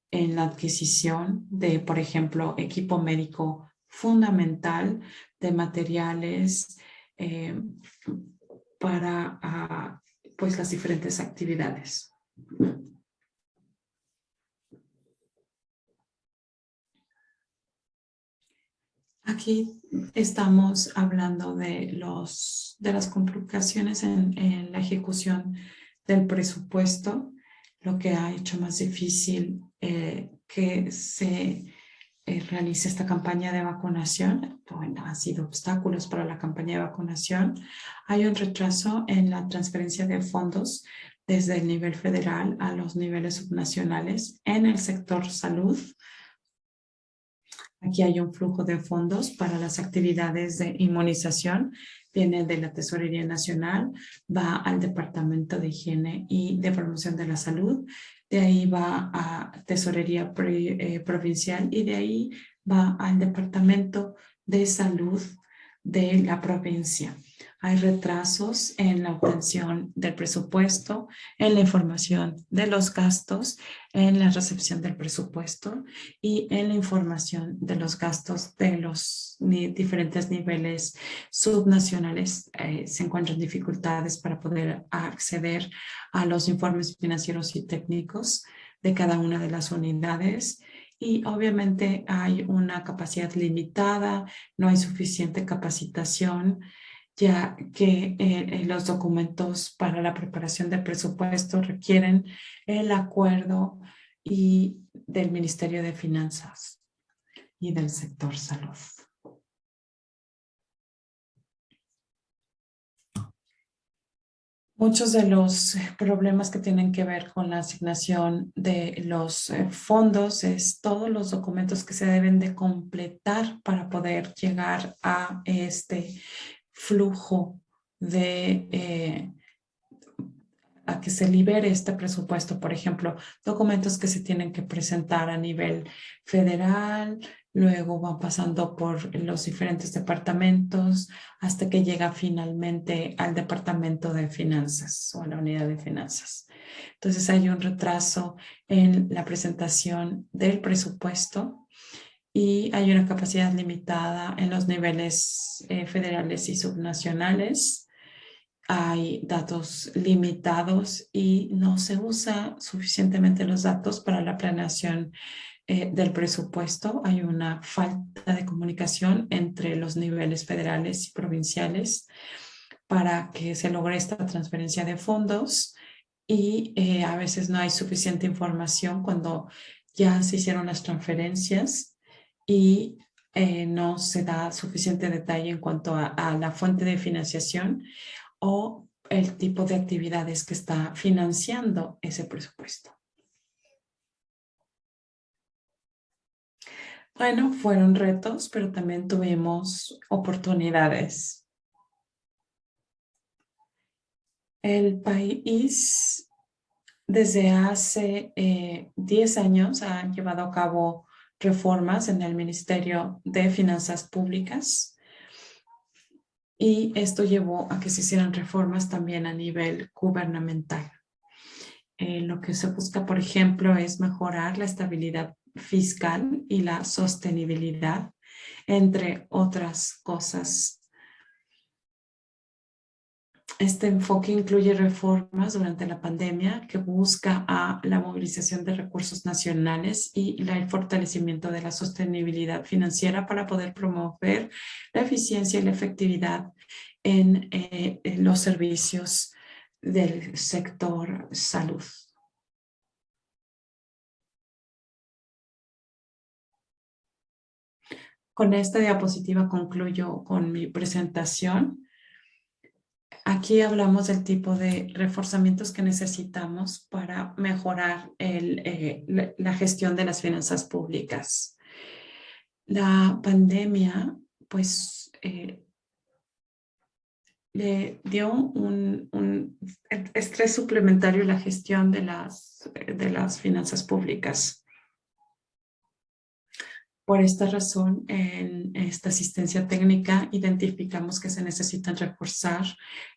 en la adquisición de, por ejemplo, equipo médico fundamental, de materiales para pues las diferentes actividades. Aquí estamos hablando de las complicaciones en la ejecución del presupuesto, lo que ha hecho más difícil que se realice esta campaña de vacunación. Bueno, han sido obstáculos para la campaña de vacunación. Hay un retraso en la transferencia de fondos desde el nivel federal a los niveles subnacionales en el sector salud. Aquí hay un flujo de fondos para las actividades de inmunización. Viene de la Tesorería Nacional, va al Departamento de Higiene y de Promoción de la Salud. De ahí va a Tesorería Provincial y de ahí va al Departamento de Salud de la provincia. Hay retrasos en la obtención del presupuesto, en la información de los gastos, en la recepción del presupuesto y en la información de los gastos de los diferentes niveles subnacionales. Se encuentran dificultades para poder acceder a los informes financieros y técnicos de cada una de las unidades. Y obviamente hay una capacidad limitada, no hay suficiente capacitación, ya que los documentos para la preparación del presupuesto requieren el acuerdo del Ministerio de Finanzas y del sector salud. Muchos de los problemas que tienen que ver con la asignación de los fondos es todos los documentos que se deben de completar para poder llegar a este flujo de a que se libere este presupuesto. Por ejemplo, documentos que se tienen que presentar a nivel federal, luego van pasando por los diferentes departamentos hasta que llega finalmente al departamento de finanzas o a la unidad de finanzas. Entonces hay un retraso en la presentación del presupuesto y hay una capacidad limitada en los niveles federales y subnacionales. Hay datos limitados y no se usa suficientemente los datos para la planeación del presupuesto. Hay una falta de comunicación entre los niveles federales y provinciales para que se logre esta transferencia de fondos y a veces no hay suficiente información cuando ya se hicieron las transferencias y no se da suficiente detalle en cuanto a la fuente de financiación o el tipo de actividades que está financiando ese presupuesto. Bueno, fueron retos, pero también tuvimos oportunidades. El país desde hace 10 años ha llevado a cabo reformas en el Ministerio de Finanzas Públicas y esto llevó a que se hicieran reformas también a nivel gubernamental. Lo que se busca, por ejemplo, es mejorar la estabilidad fiscal y la sostenibilidad, entre otras cosas. Este enfoque incluye reformas durante la pandemia que busca a la movilización de recursos nacionales y el fortalecimiento de la sostenibilidad financiera para poder promover la eficiencia y la efectividad en los servicios del sector salud. Con esta diapositiva concluyo con mi presentación. Aquí hablamos del tipo de reforzamientos que necesitamos para mejorar la gestión de las finanzas públicas. La pandemia, pues, le dio un estrés suplementario a la gestión de las finanzas públicas. Por esta razón, en esta asistencia técnica identificamos que se necesitan reforzar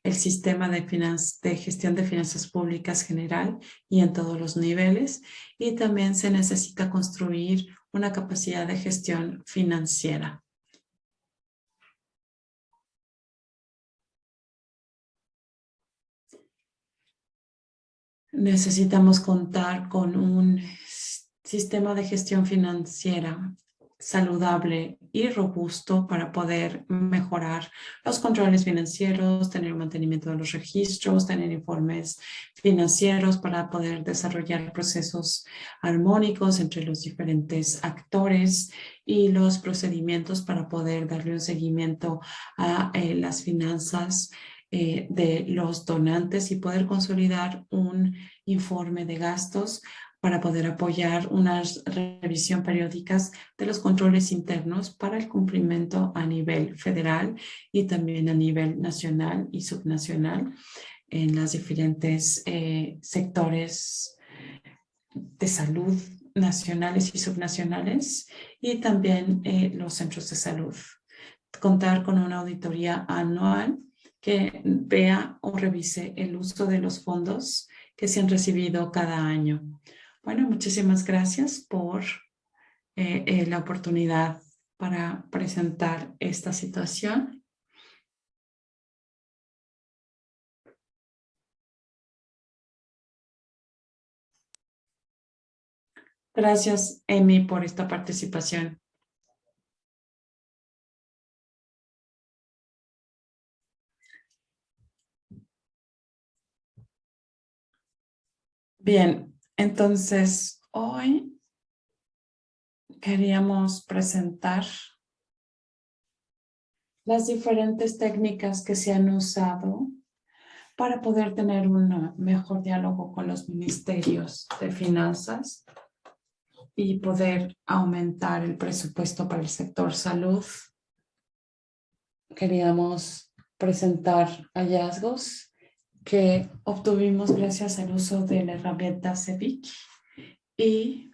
el sistema de gestión de finanzas públicas general y en todos los niveles, y también se necesita construir una capacidad de gestión financiera. Necesitamos contar con un sistema de gestión financiera saludable y robusto para poder mejorar los controles financieros, tener un mantenimiento de los registros, tener informes financieros para poder desarrollar procesos armónicos entre los diferentes actores y los procedimientos para poder darle un seguimiento a las finanzas de los donantes y poder consolidar un informe de gastos para poder apoyar unas revisión periódicas de los controles internos para el cumplimiento a nivel federal y también a nivel nacional y subnacional en los diferentes sectores de salud nacionales y subnacionales y también los centros de salud. Contar con una auditoría anual que vea o revise el uso de los fondos que se han recibido cada año. Bueno, muchísimas gracias por la oportunidad para presentar esta situación. Gracias, Emi, por esta participación. Bien, entonces hoy queríamos presentar las diferentes técnicas que se han usado para poder tener un mejor diálogo con los ministerios de finanzas y poder aumentar el presupuesto para el sector salud. Queríamos presentar hallazgos que obtuvimos gracias al uso de la herramienta CEBIC y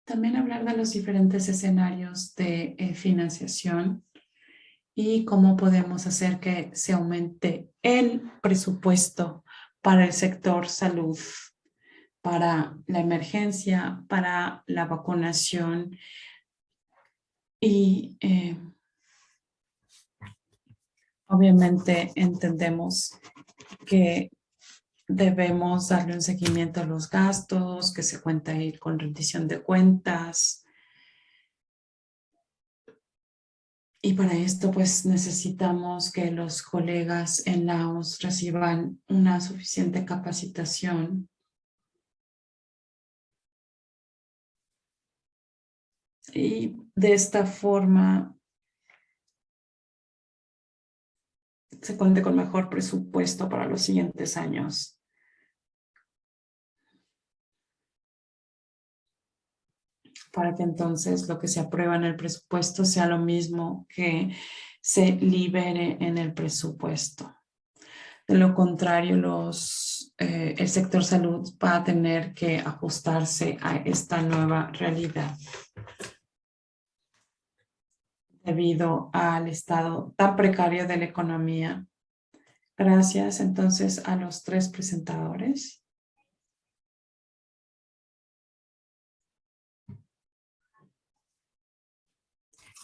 también hablar de los diferentes escenarios de financiación y cómo podemos hacer que se aumente el presupuesto para el sector salud, para la emergencia, para la vacunación y obviamente entendemos que debemos darle un seguimiento a los gastos, que se cuenta ir con rendición de cuentas. Y para esto, pues necesitamos que los colegas en Laos reciban una suficiente capacitación. Y de esta forma se cuente con mejor presupuesto para los siguientes años. Para que entonces lo que se aprueba en el presupuesto sea lo mismo que se libere en el presupuesto. De lo contrario, el sector salud va a tener que ajustarse a esta nueva realidad debido al estado tan precario de la economía. Gracias entonces a los tres presentadores.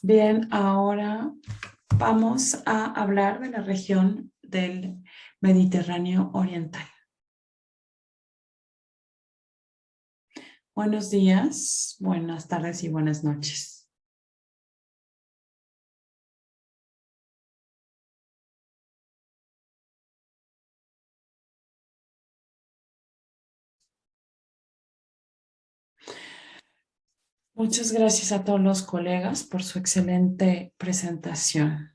Bien, ahora vamos a hablar de la región del Mediterráneo Oriental. Buenos días, buenas tardes y buenas noches. Muchas gracias a todos los colegas por su excelente presentación.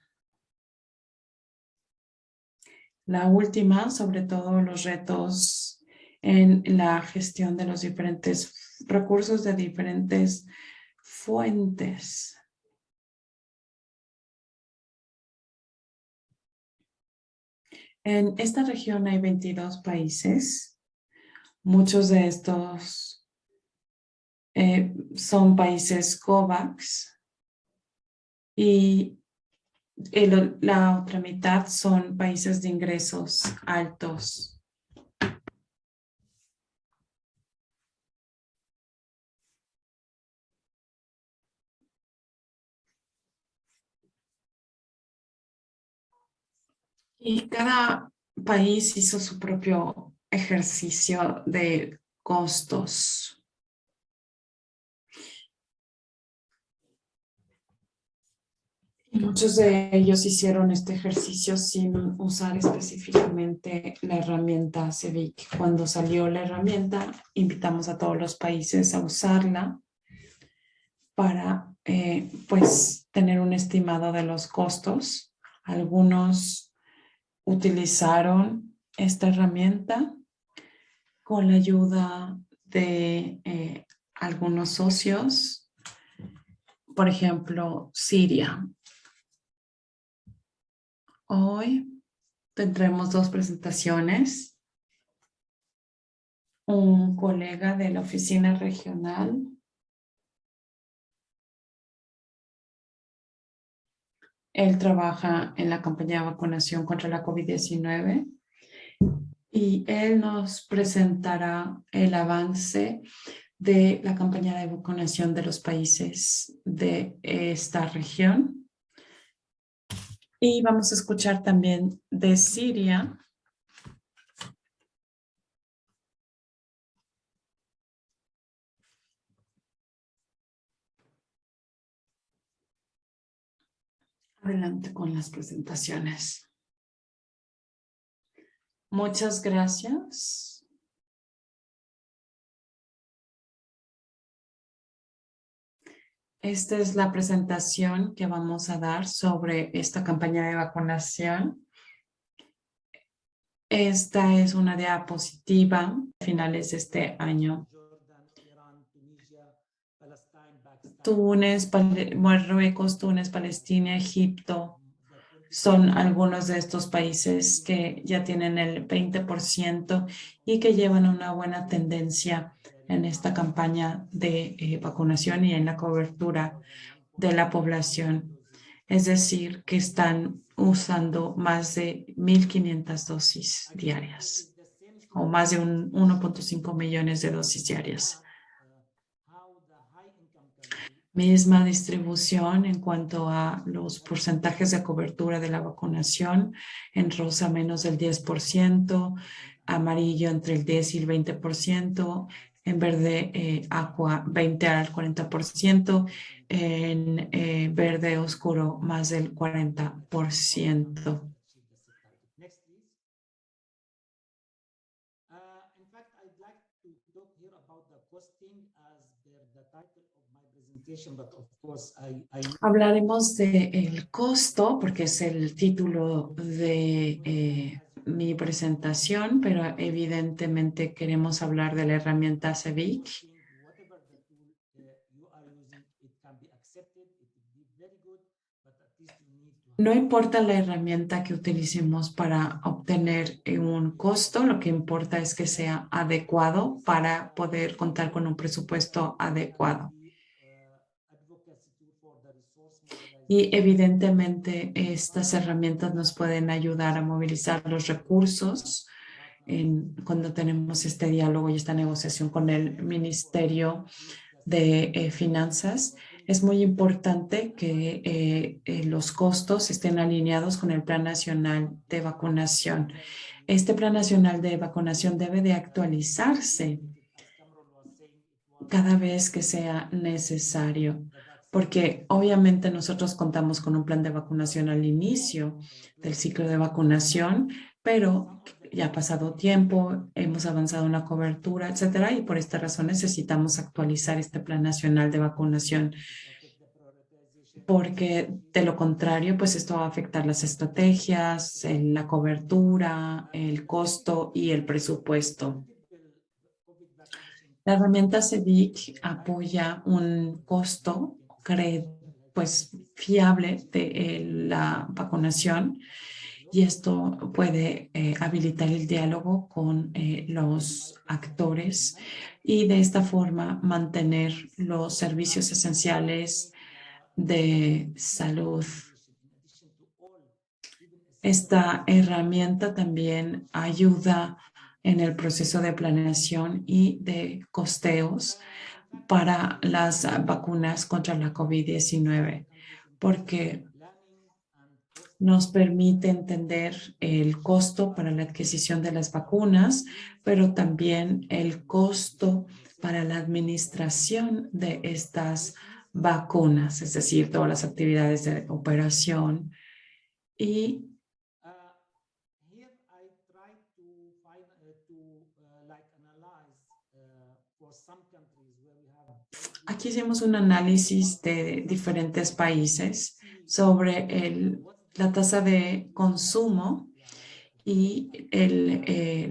La última, sobre todo los retos en la gestión de los diferentes recursos de diferentes fuentes. En esta región hay 22 países. Muchos de estos son países COVAX y la otra mitad son países de ingresos altos. Y cada país hizo su propio ejercicio de costos. Y muchos de ellos hicieron este ejercicio sin usar específicamente la herramienta CEVIC. Cuando salió la herramienta, invitamos a todos los países a usarla para pues tener un estimado de los costos. Algunos utilizaron esta herramienta con la ayuda de algunos socios, por ejemplo, Siria. Hoy tendremos dos presentaciones. Un colega de la oficina regional él trabaja en la campaña de vacunación contra la COVID-19 y él nos presentará el avance de la campaña de vacunación de los países de esta región. Y vamos a escuchar también de Siria. Adelante con las presentaciones. Muchas gracias. Esta es la presentación que vamos a dar sobre esta campaña de vacunación. Esta es una diapositiva a finales de este año. Túnez, Marruecos, Túnez, Palestina, Egipto son algunos de estos países que ya tienen el 20% y que llevan una buena tendencia en esta campaña de vacunación y en la cobertura de la población. Es decir, que están usando más de 1,500 dosis diarias. o más de 1.5 millones de dosis diarias. Misma distribución en cuanto a los porcentajes de cobertura de la vacunación, en rosa menos del 10%, amarillo entre el 10 y el 20%, en verde aqua 20 al 40%, en verde oscuro más del 40%. Hablaremos del costo, porque es el título de mi presentación, pero evidentemente queremos hablar de la herramienta CEVIC. No importa la herramienta que utilicemos para obtener un costo, lo que importa es que sea adecuado para poder contar con un presupuesto adecuado. Y evidentemente estas herramientas nos pueden ayudar a movilizar los recursos cuando tenemos este diálogo y esta negociación con el Ministerio de Finanzas. Es muy importante que los costos estén alineados con el Plan Nacional de Vacunación. Este Plan Nacional de Vacunación debe de actualizarse cada vez que sea necesario, porque obviamente nosotros contamos con un plan de vacunación al inicio del ciclo de vacunación, pero ya ha pasado tiempo, hemos avanzado en la cobertura, etcétera, y por esta razón necesitamos actualizar este Plan Nacional de Vacunación, porque de lo contrario, pues esto va a afectar las estrategias, la cobertura, el costo y el presupuesto. La herramienta CEVIC apoya un costo pues, fiable de la vacunación, y esto puede habilitar el diálogo con los actores y de esta forma mantener los servicios esenciales de salud. Esta herramienta también ayuda en el proceso de planeación y de costeos para las vacunas contra la COVID-19, porque nos permite entender el costo para la adquisición de las vacunas, pero también el costo para la administración de estas vacunas, es decir, todas las actividades de operación. Y aquí hicimos un análisis de diferentes países sobre la tasa de consumo y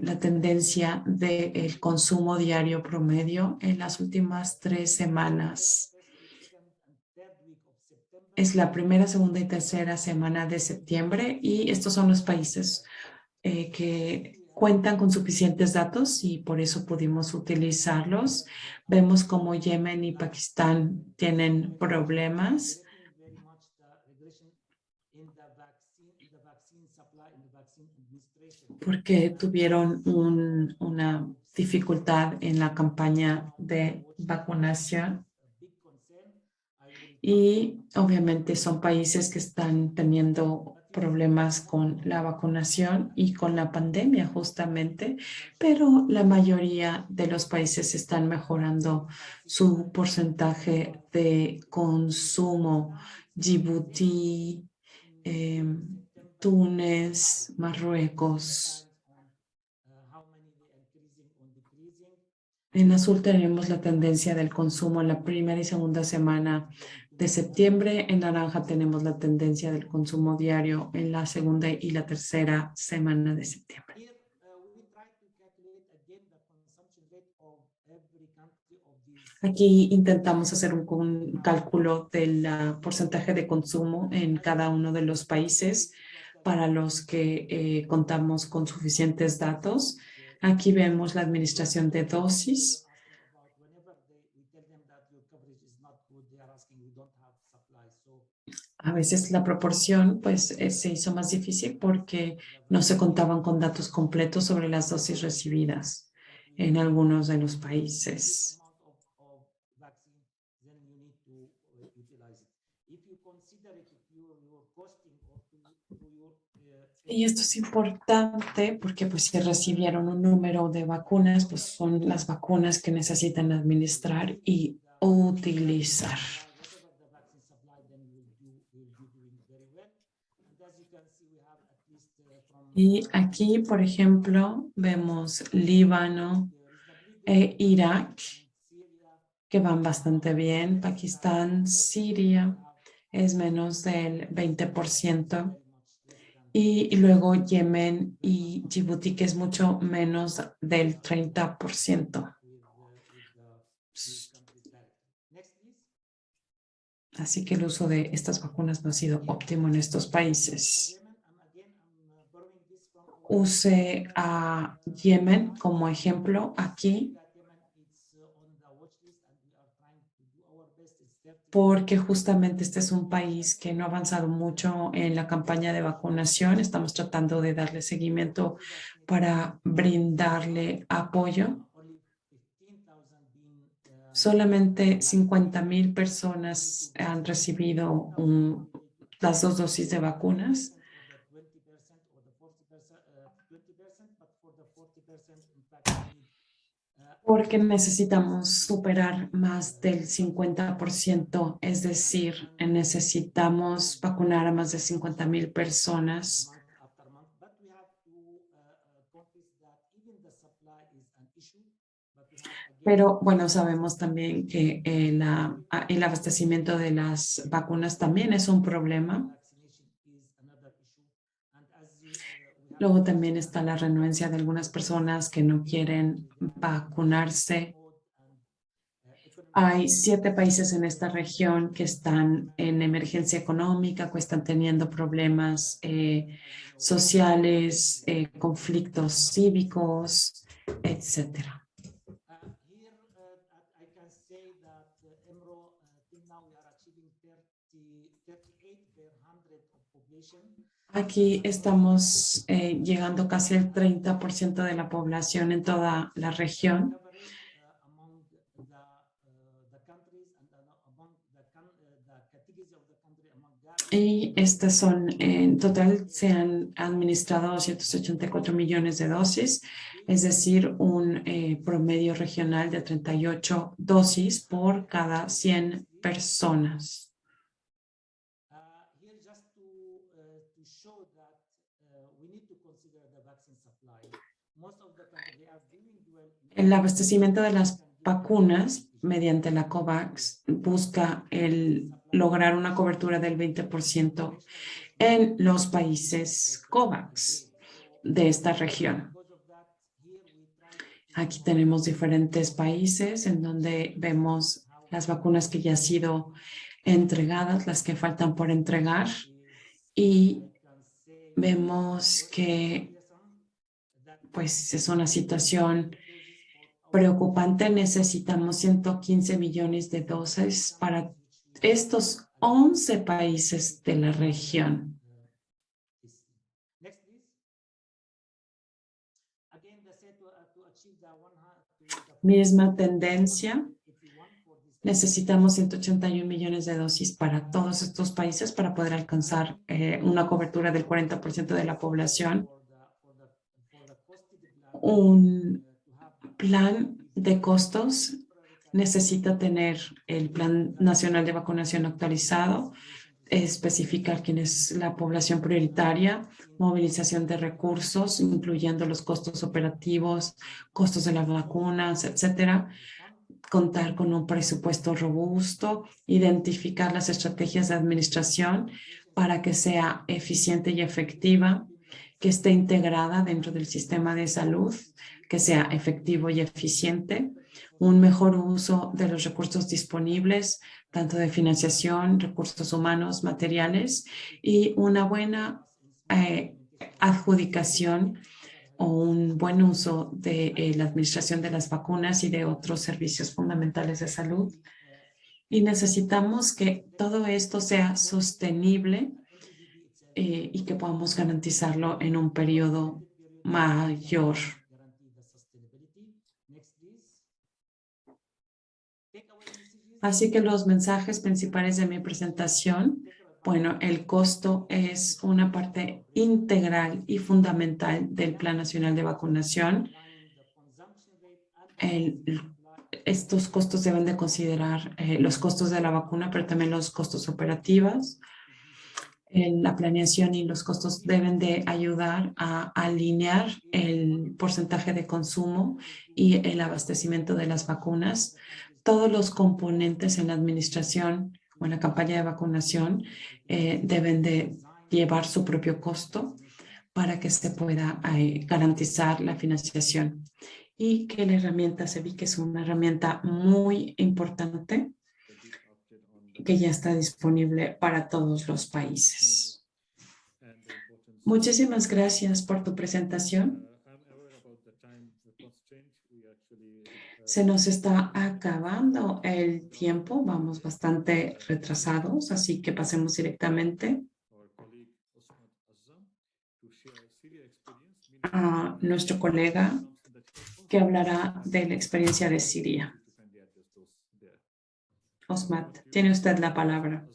la tendencia del consumo diario promedio en las últimas 3 semanas. Es la primera, segunda y tercera semana de septiembre, y estos son los países que cuentan con suficientes datos y por eso pudimos utilizarlos. Vemos como Yemen y Pakistán tienen problemas porque tuvieron una dificultad en la campaña de vacunación. Y obviamente son países que están teniendo problemas con la vacunación y con la pandemia justamente, pero la mayoría de los países están mejorando su porcentaje de consumo. Djibouti, Túnez, Marruecos. En azul tenemos la tendencia del consumo en la primera y segunda semana de septiembre. En naranja tenemos la tendencia del consumo diario en la segunda y la tercera semana de septiembre. Aquí intentamos hacer un cálculo del porcentaje de consumo en cada uno de los países para los que contamos con suficientes datos. Aquí vemos la administración de dosis. A veces la proporción pues se hizo más difícil porque no se contaban con datos completos sobre las dosis recibidas en algunos de los países. Y esto es importante porque pues si recibieron un número de vacunas, pues son las vacunas que necesitan administrar y utilizar. Y aquí, por ejemplo, vemos Líbano e Irak, que van bastante bien. Pakistán, Siria es menos del 20%. Y luego Yemen y Djibouti, que es mucho menos del 30%. Así que el uso de estas vacunas no ha sido óptimo en estos países. Use a Yemen como ejemplo aquí, porque justamente este es un país que no ha avanzado mucho en la campaña de vacunación. Estamos tratando de darle seguimiento para brindarle apoyo. Solamente 50,000 personas han recibido las 2 dosis de vacunas. Porque necesitamos superar más del 50%, es decir, necesitamos vacunar a más de 50,000 personas. Pero bueno, sabemos también que el abastecimiento de las vacunas también es un problema. Luego también está la renuencia de algunas personas que no quieren vacunarse. Hay 7 países en esta región que están en emergencia económica, que están teniendo problemas sociales, conflictos cívicos, etcétera. Aquí estamos llegando casi al 30% de la población en toda la región. Y estas son, en total se han administrado 284 millones de dosis, es decir, un promedio regional de 38 dosis por cada 100 personas. El abastecimiento de las vacunas mediante la COVAX busca lograr una cobertura del 20% en los países COVAX de esta región. Aquí tenemos diferentes países en donde vemos las vacunas que ya han sido entregadas, las que faltan por entregar, y vemos que pues es una situación preocupante. Necesitamos 115 millones de dosis para estos 11 países de la región. Misma tendencia. Necesitamos 181 millones de dosis para todos estos países para poder alcanzar una cobertura del 40% de la población. Un plan de costos necesita tener el Plan Nacional de Vacunación actualizado, especificar quién es la población prioritaria, movilización de recursos, incluyendo los costos operativos, costos de las vacunas, etcétera. Contar con un presupuesto robusto, identificar las estrategias de administración para que sea eficiente y efectiva, que esté integrada dentro del sistema de salud, que sea efectivo y eficiente, un mejor uso de los recursos disponibles, tanto de financiación, recursos humanos, materiales, y una buena adjudicación o un buen uso de la administración de las vacunas y de otros servicios fundamentales de salud. Y necesitamos que todo esto sea sostenible y que podamos garantizarlo en un periodo mayor. Así que los mensajes principales de mi presentación, bueno, el costo es una parte integral y fundamental del Plan Nacional de Vacunación. Estos costos deben de considerar los costos de la vacuna, pero también los costos operativos. La planeación y los costos deben de ayudar a alinear el porcentaje de consumo y el abastecimiento de las vacunas. Todos los componentes en la administración o en la campaña de vacunación deben de llevar su propio costo para que se pueda garantizar la financiación y que la herramienta CEVIC es una herramienta muy importante que ya está disponible para todos los países. Muchísimas gracias por tu presentación. Se nos está acabando el tiempo, vamos bastante retrasados, así que pasemos directamente a nuestro colega que hablará de la experiencia de Siria. Osmat, tiene usted la palabra.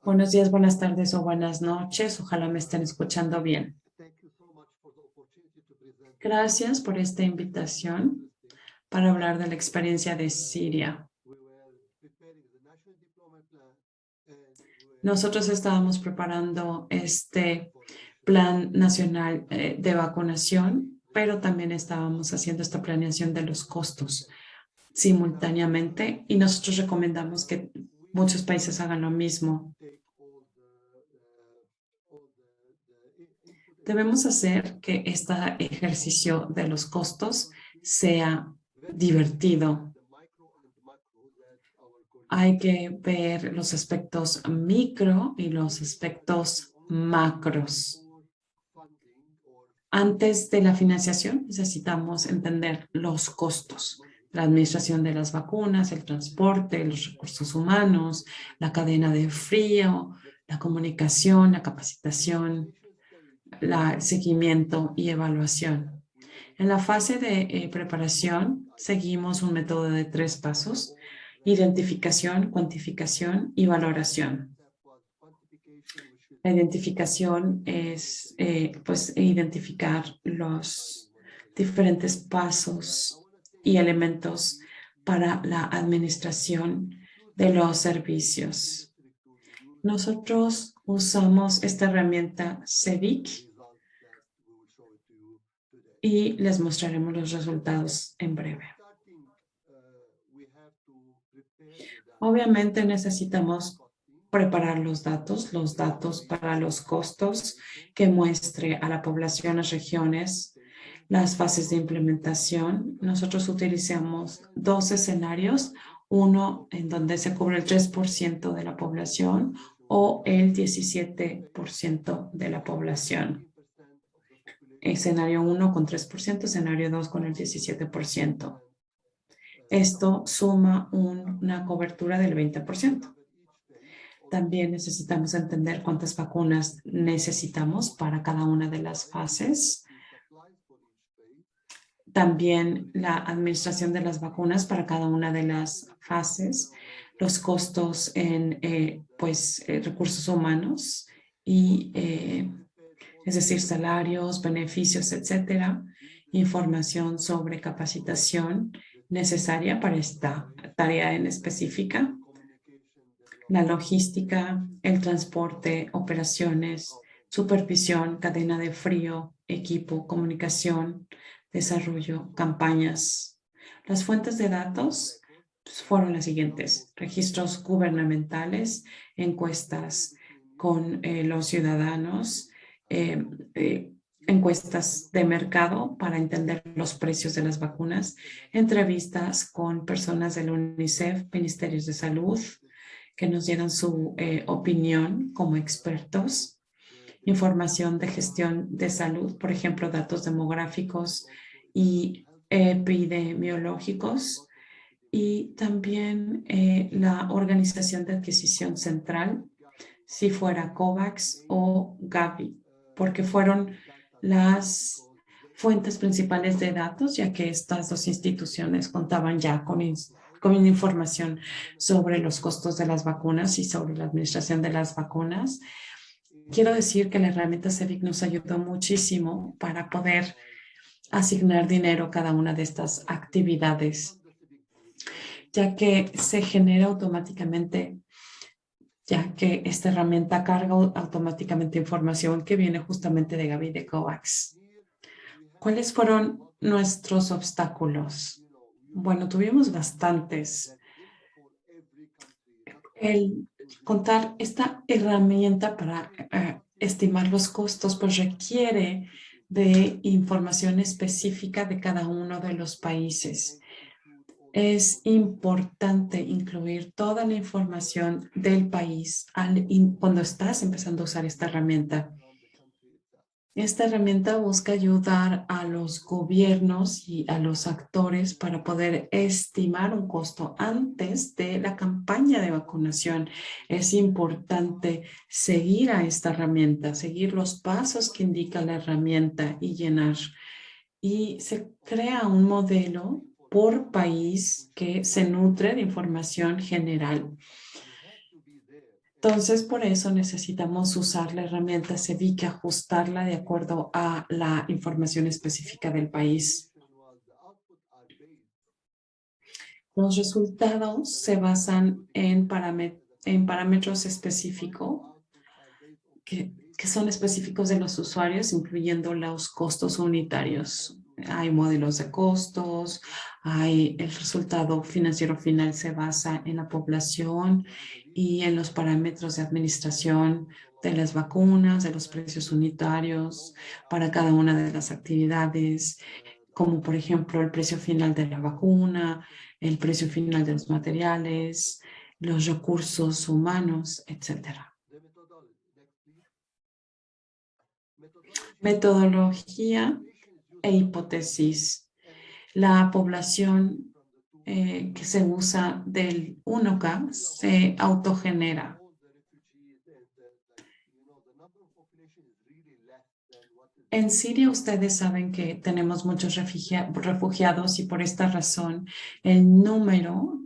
Buenos días, buenas tardes o buenas noches. Ojalá me estén escuchando bien. Gracias por esta invitación para hablar de la experiencia de Siria. Nosotros estábamos preparando este plan nacional de vacunación, pero también estábamos haciendo esta planeación de los costos simultáneamente y nosotros recomendamos que muchos países hagan lo mismo. Debemos hacer que este ejercicio de los costos sea divertido. Hay que ver los aspectos micro y los aspectos macros. Antes de la financiación necesitamos entender los costos, la administración de las vacunas, el transporte, los recursos humanos, la cadena de frío, la comunicación, la capacitación, el seguimiento y evaluación. En la fase de preparación seguimos un método de 3 pasos: identificación, cuantificación y valoración. La identificación es pues identificar los diferentes pasos y elementos para la administración de los servicios. Nosotros usamos esta herramienta CEVIC y les mostraremos los resultados en breve. Obviamente necesitamos preparar los datos para los costos que muestre a la población, las regiones, las fases de implementación. Nosotros utilizamos 2 escenarios, uno en donde se cubre el 3% de la población o el 17% de la población. Escenario 1 con 3%, escenario 2 con el 17%. Esto suma una cobertura del 20%. También necesitamos entender cuántas vacunas necesitamos para cada una de las fases. También la administración de las vacunas para cada una de las fases, los costos en recursos humanos y es decir, salarios, beneficios, etcétera, información sobre capacitación necesaria para esta tarea en específica, la logística, el transporte, operaciones, supervisión, cadena de frío, equipo, comunicación, desarrollo, campañas. Las fuentes de datos fueron las siguientes: registros gubernamentales, encuestas con los ciudadanos, encuestas de mercado para entender los precios de las vacunas, entrevistas con personas del UNICEF, ministerios de salud, que nos dieran su opinión como expertos, información de gestión de salud, por ejemplo, datos demográficos y epidemiológicos y también la Organización de Adquisición Central, si fuera COVAX o Gavi, porque fueron las fuentes principales de datos, ya que estas dos instituciones contaban ya con información sobre los costos de las vacunas y sobre la administración de las vacunas. Quiero decir que la herramienta CEVIC nos ayudó muchísimo para poder asignar dinero a cada una de estas actividades, ya que se genera automáticamente, ya que esta herramienta carga automáticamente información que viene justamente de Gavi de COVAX. ¿Cuáles fueron nuestros obstáculos? Bueno, tuvimos bastantes. El contar esta herramienta para estimar los costos, pues requiere de información específica de cada uno de los países. Es importante incluir toda la información del país cuando estás empezando a usar esta herramienta. Esta herramienta busca ayudar a los gobiernos y a los actores para poder estimar un costo antes de la campaña de vacunación. Es importante seguir a esta herramienta, seguir los pasos que indica la herramienta y llenar. Y se crea un modelo por país que se nutre de información general. Entonces, por eso necesitamos usar la herramienta CEVIC, ajustarla de acuerdo a la información específica del país. Los resultados se basan en parámetros específicos que son específicos de los usuarios, incluyendo los costos unitarios. Hay modelos de costos, el resultado financiero final se basa en la población y en los parámetros de administración de las vacunas, de los precios unitarios para cada una de las actividades, como por ejemplo el precio final de la vacuna, el precio final de los materiales, los recursos humanos, etcétera. Metodología e hipótesis. La población que se usa del 1K se autogenera. En Siria ustedes saben que tenemos muchos refugiados y por esta razón el número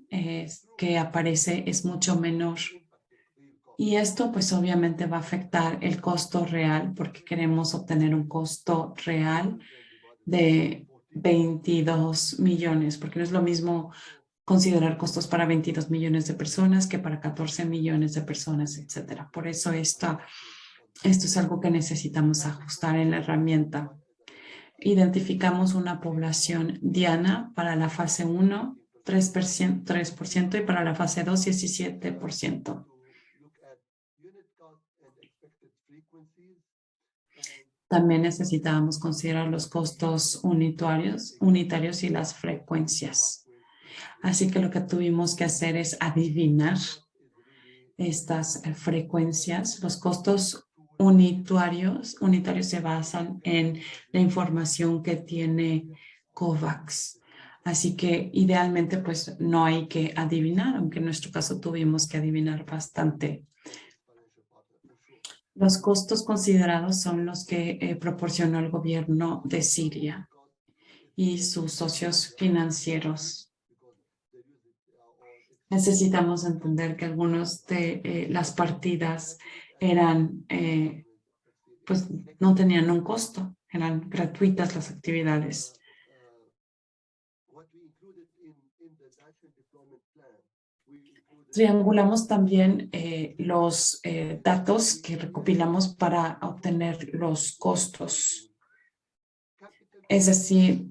que aparece es mucho menor. Y esto pues obviamente va a afectar el costo real porque queremos obtener un costo real de 22 millones, porque no es lo mismo considerar costos para 22 millones de personas que para 14 millones de personas, etcétera. Por eso esto es algo que necesitamos ajustar en la herramienta. Identificamos una población diana para la fase 1, 3% y para la fase 2, 17%. También necesitábamos considerar los costos unitarios y las frecuencias. Así que lo que tuvimos que hacer es adivinar estas frecuencias. Los costos unitarios se basan en la información que tiene COVAX. Así que idealmente pues no hay que adivinar, aunque en nuestro caso tuvimos que adivinar bastante. Los costos considerados son los que proporcionó el gobierno de Siria y sus socios financieros. Necesitamos entender que algunas de las partidas eran, pues no tenían un costo, eran gratuitas las actividades. Triangulamos también los datos que recopilamos para obtener los costos. Es decir,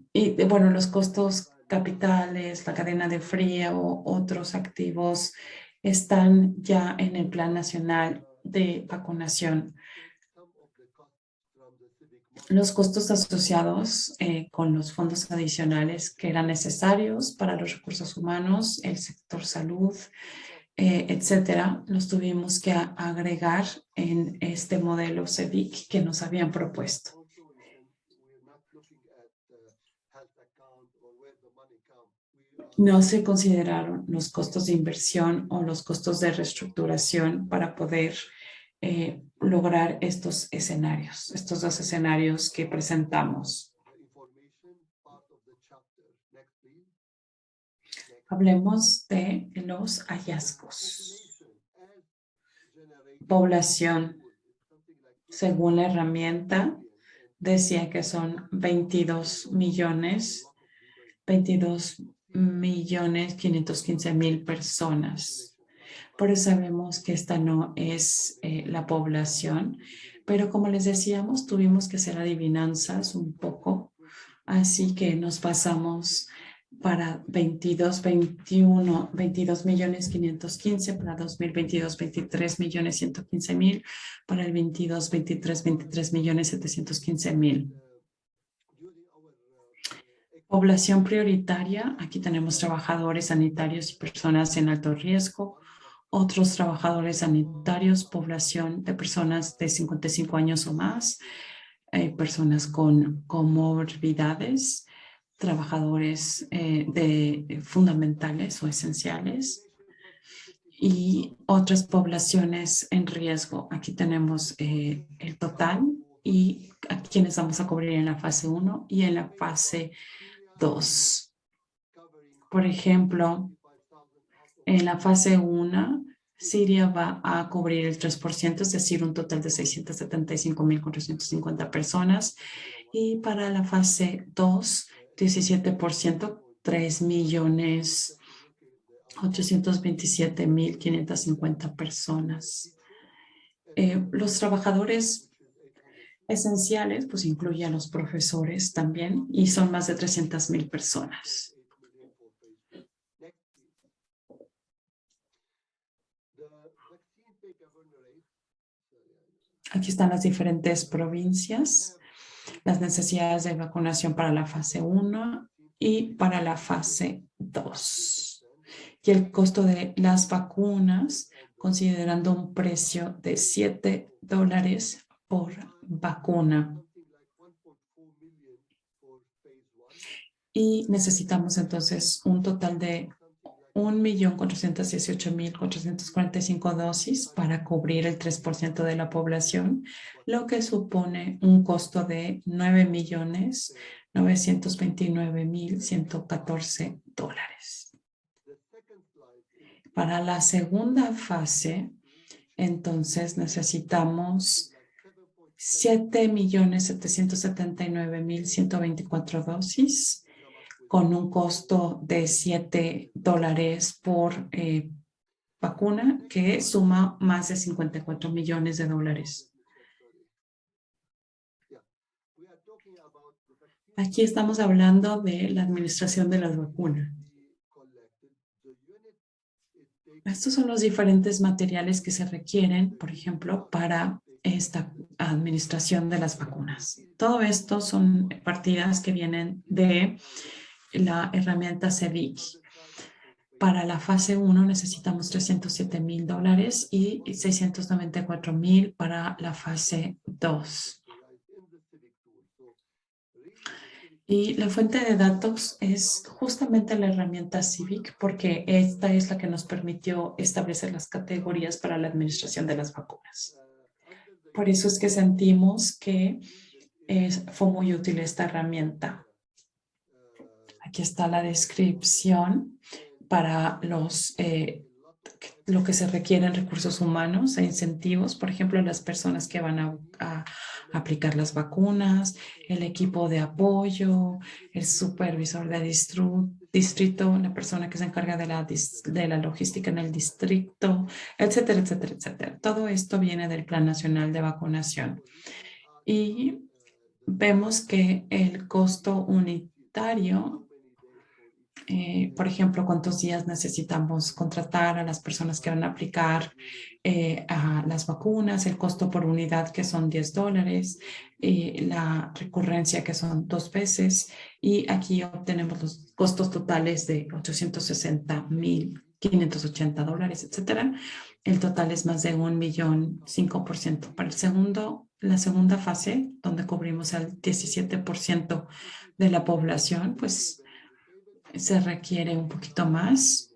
bueno, los costos capitales, la cadena de frío o otros activos están ya en el Plan Nacional de Vacunación. Los costos asociados con los fondos adicionales que eran necesarios para los recursos humanos, el sector salud, etcétera, los tuvimos que agregar en este modelo CEVIC que nos habían propuesto. No se consideraron los costos de inversión o los costos de reestructuración para poder lograr estos escenarios, estos dos escenarios que presentamos. Hablemos de los hallazgos. Población, según la herramienta, decía que son 22.515.000 personas. Por eso sabemos que esta no es la población, pero como les decíamos, tuvimos que hacer adivinanzas un poco, así que nos pasamos para 22.515.000, para 2022, 23.115.000, para el 22, 23, 23.715.000. Población prioritaria, aquí tenemos trabajadores sanitarios y personas en alto riesgo, otros trabajadores sanitarios, población de personas de 55 años o más, personas con comorbidades, trabajadores fundamentales o esenciales y otras poblaciones en riesgo. Aquí tenemos el total y a quienes vamos a cubrir en la fase 1 y en la fase 2. Por ejemplo, en la fase 1, Siria va a cubrir el 3%, es decir, un total de 675.450 personas. Y para la fase 2, 17%, 3.827.550 personas. Los trabajadores esenciales, pues incluye a los profesores también, y son más de 300.000 personas. Aquí están las diferentes provincias, las necesidades de vacunación para la fase 1 y para la fase 2. Y el costo de las vacunas, considerando un precio de $7 por vacuna. Y necesitamos entonces un total de 1.418.445 dosis para cubrir el 3% de la población, lo que supone un costo de $9.929.114. Para la segunda fase, entonces necesitamos 7.779.124 dosis, con un costo de $7 por vacuna, que suma más de $54 millones. Aquí estamos hablando de la administración de las vacunas. Estos son los diferentes materiales que se requieren, por ejemplo, para esta administración de las vacunas. Todo esto son partidas que vienen de la herramienta CEVIC. Para la fase 1 necesitamos $307.000 y $694.000 para la fase 2. Y la fuente de datos es justamente la herramienta CIVIC, porque esta es la que nos permitió establecer las categorías para la administración de las vacunas. Por eso es que sentimos que fue muy útil esta herramienta. Aquí está la descripción para lo que se requiere en recursos humanos e incentivos, por ejemplo, las personas que van a aplicar las vacunas, el equipo de apoyo, el supervisor de distrito, la persona que se encarga de la logística en el distrito, etcétera, etcétera, etcétera. Todo esto viene del Plan Nacional de Vacunación. Y vemos que el costo unitario, por ejemplo, cuántos días necesitamos contratar a las personas que van a aplicar a las vacunas, el costo por unidad que son $10, la recurrencia que son 2 veces, y aquí obtenemos los costos totales de $860.580, etcétera. El total es más de $1.005.000%. Para el segundo la segunda fase, donde cubrimos al 17% de la población, pues se requiere un poquito más.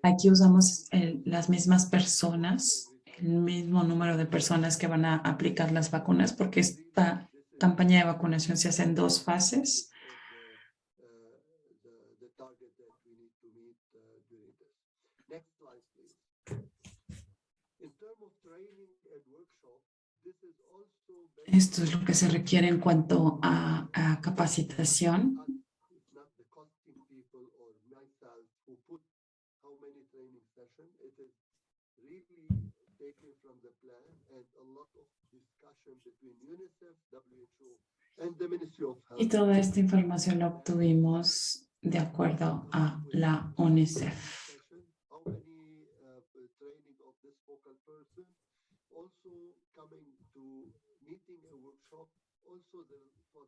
Aquí usamos las mismas personas, el mismo número de personas que van a aplicar las vacunas, porque esta campaña de vacunación se hace en 2 fases. Esto es lo que se requiere en cuanto a capacitación. Y toda esta información la obtuvimos de acuerdo a la UNICEF.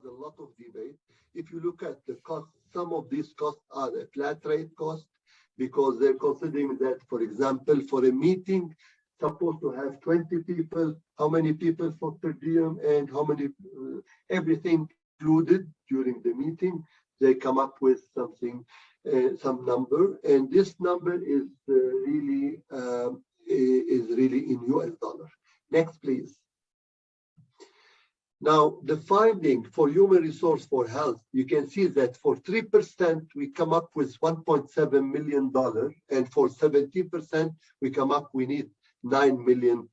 A lot of debate. If you look at the cost, some of these costs are a flat rate cost because they're considering that, for example, for a meeting supposed to have 20 people, how many people for per diem and how many, everything included during the meeting, they come up with something, some number, and this number is really in US dollar. Next, please. Now, the finding for human resource for health, you can see that for 3%, we come up with $1.7 million, and for 17%, we come up, we need $9 million.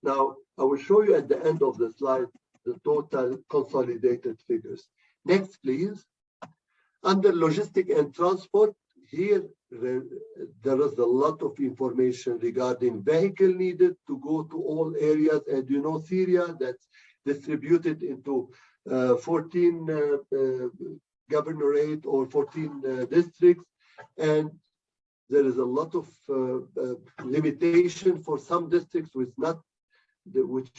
Now, I will show you at the end of the slide the total consolidated figures. Next, please. Under logistic and transport, here there is a lot of information regarding vehicle needed to go to all areas, and you know Syria, that's distributed into 14 governorate or 14 districts, and there is a lot of limitation for some districts which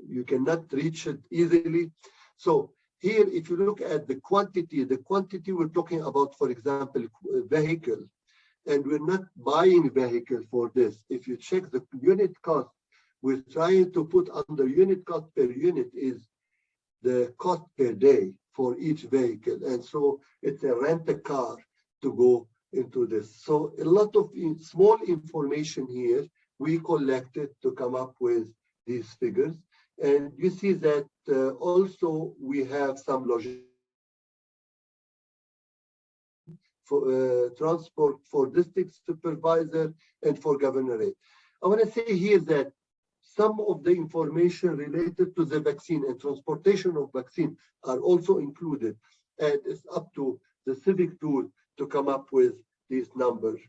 you cannot reach it easily. So here, if you look at the quantity we're talking about, for example, vehicle, and we're not buying vehicle for this. If you check the unit cost, we're trying to put under unit cost per unit is the cost per day for each vehicle. And so it's a rent a car to go into this. So a lot of small information here we collected to come up with these figures. And you see that also we have some logistics for transport for district supervisor and for governorate. I want to say here that some of the information related to the vaccine and transportation of vaccine are also included, and it's up to the civic tool to come up with these numbers.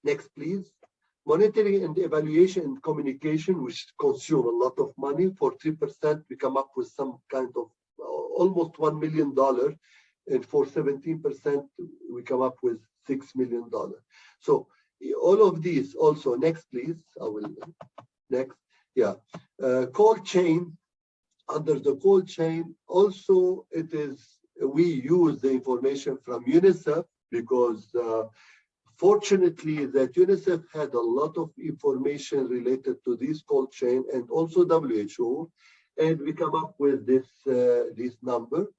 Next, please. Monitoring and evaluation and communication, which consume a lot of money. For 3%, we come up with some kind of almost $1 million, and for 17%, we come up with $6 million. So all of these also, next, please. I will. Next, yeah. Cold chain, under the cold chain, also it is, we use the information from UNICEF because fortunately that UNICEF had a lot of information related to this cold chain and also WHO, and we come up with this, this number.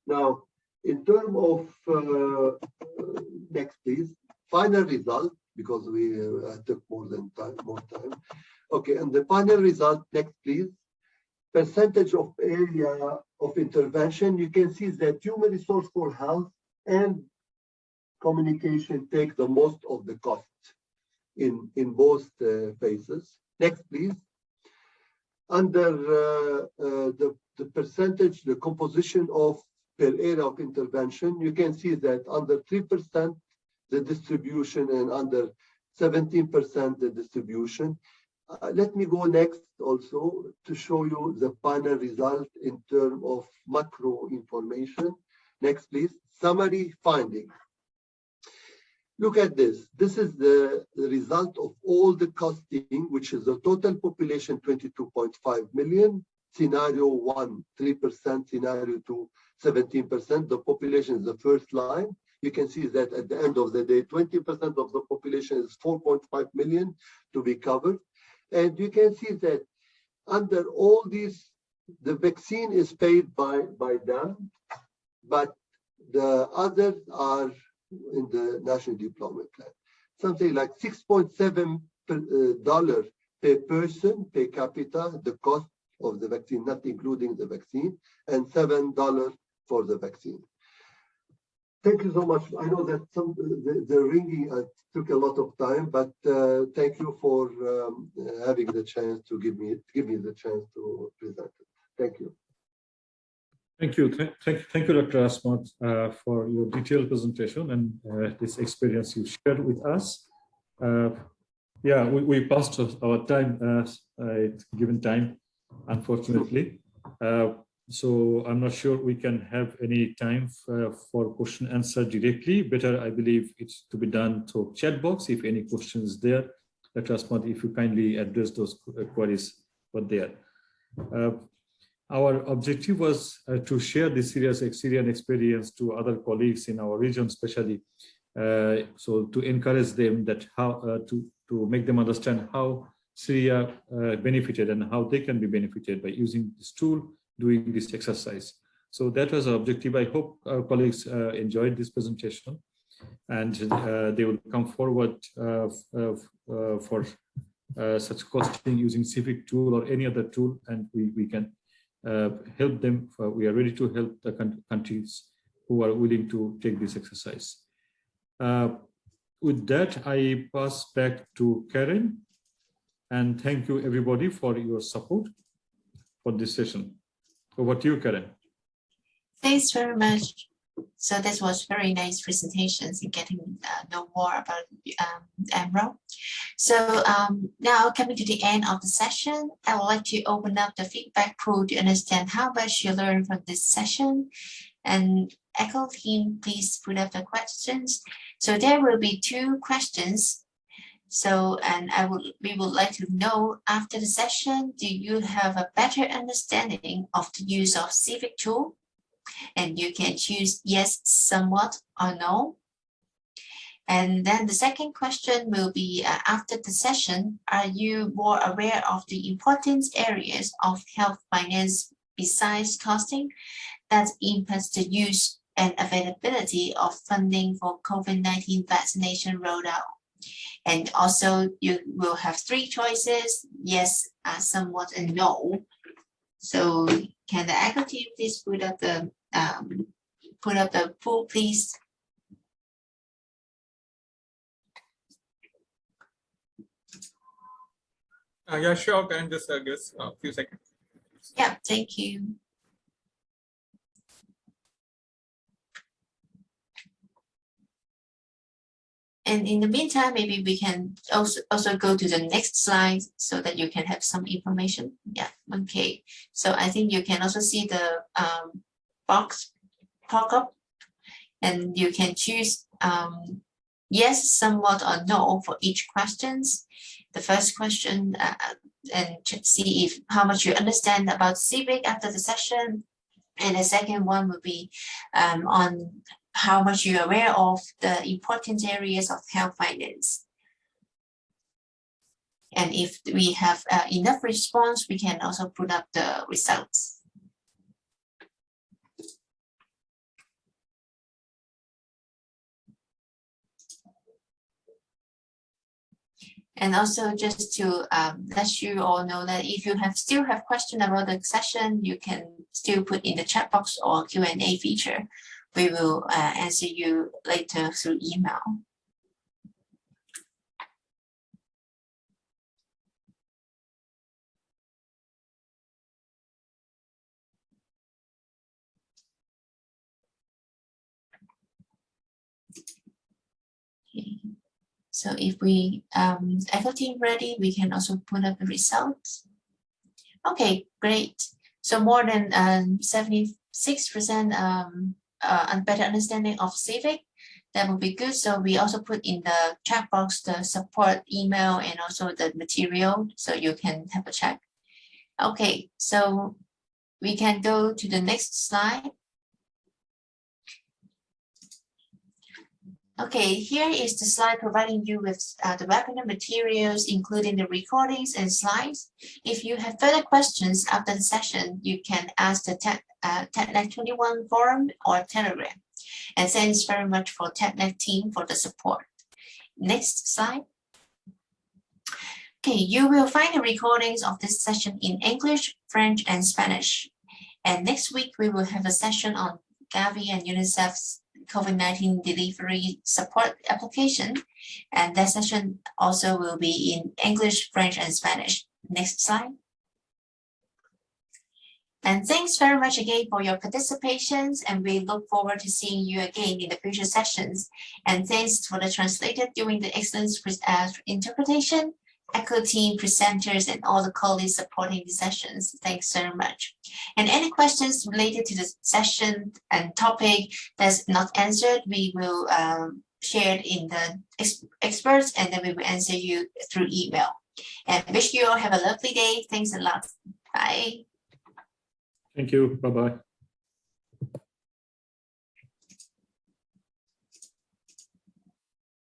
Now, in terms of, next please, final result, because we took more time. Okay, and the final result, next please. Percentage of area of intervention, you can see that human resource for health and communication take the most of the cost in both phases. Next, please. Under the percentage, the composition of per area of intervention, you can see that under 3%, the distribution, and under 17% the distribution. Let me go next also to show you the final result in terms of macro information. Next, please. Summary finding. Look at this. This is the result of all the costing, which is the total population 22.5 million. Scenario 1, 3%. Scenario 2, 17%. The population is the first line. You can see that at the end of the day, 20% of the population is 4.5 million to be covered. And you can see that under all these, the vaccine is paid by them, but the others are in the National Development Plan. Something like $6.7 per person per capita, the cost of the vaccine, not including the vaccine, and $7 for the vaccine. Thank you so much. I know that the ringing took a lot of time, but thank you for having the chance to give me the chance to present it. Thank you. Thank you. Thank you, Dr. Asmat, for your detailed presentation and this experience you shared with us. Yeah, we passed our time, given time, unfortunately. So I'm not sure we can have any time for question answer directly. Better, I believe it's to be done through chat box. If any questions there, Dr. Asmat, if you kindly address those queries were there. Our objective was to share this Syrian experience to other colleagues in our region, especially so to encourage them that how to make them understand how Syria benefited and how they can be benefited by using this tool, doing this exercise. So that was our objective. I hope our colleagues enjoyed this presentation, and they will come forward for such costing using Civic tool or any other tool, and we can help them. We are ready to help the countries who are willing to take this exercise. With that, I pass back to Karen, and thank you everybody for your support for this session. Over to you, Karen. Thanks very much. So this was very nice presentations in getting know more about MRO. So now coming to the end of the session, I would like to open up the feedback pool to understand how much you learned from this session. And ECHO team, please put up the questions. So there will be 2 questions. So, and we would like to know after the session, do you have a better understanding of the use of Civic tool? And you can choose yes, somewhat, or no. And then the second question will be after the session, are you more aware of the important areas of health finance besides costing that impacts the use and availability of funding for COVID-19 vaccination rollout? And also you will have 3 choices, yes, somewhat, and no. So can the ECHO team please put up the pool, please? Yeah, sure. Can just guess a few seconds. Yeah, thank you. And in the meantime, maybe we can also go to the next slide so that you can have some information. Yeah, okay. So I think you can also see the box pop up, and you can choose yes, somewhat, or no for each questions. The first question and see if how much you understand about Civic after the session, and the second one would be on how much you're aware of the important areas of health finance. And if we have enough response, we can also put up the results. And also just to let you all know that if you still have questions about the session, you can still put in the chat box or Q&A feature. We will answer you later through email. Okay. So if we ECHO team ready, we can also put up the results. Okay, great. So more than 76% better understanding of Civic. That would be good. So we also put in the chat box the support email and also the material, so you can have a check. Okay, so we can go to the next slide. Okay, here is the slide providing you with the webinar materials, including the recordings and slides. If you have further questions after the session, you can ask the TechNet21 forum or Telegram. And thanks very much for TechNet team for the support. Next slide. Okay, you will find the recordings of this session in English, French, and Spanish. And next week, we will have a session on Gavi and UNICEF's COVID-19 delivery support application. And that session also will be in English, French, and Spanish. Next slide. And thanks very much again for your participations, and we look forward to seeing you again in the future sessions. And thanks for the translator doing the excellent interpretation, ECHO team, presenters, and all the colleagues supporting the sessions. Thanks so much. And any questions related to the session and topic that's not answered, we will share it in the experts, and then we will answer you through email. And wish you all have a lovely day. Thanks a lot. Bye. Thank you. Bye-bye.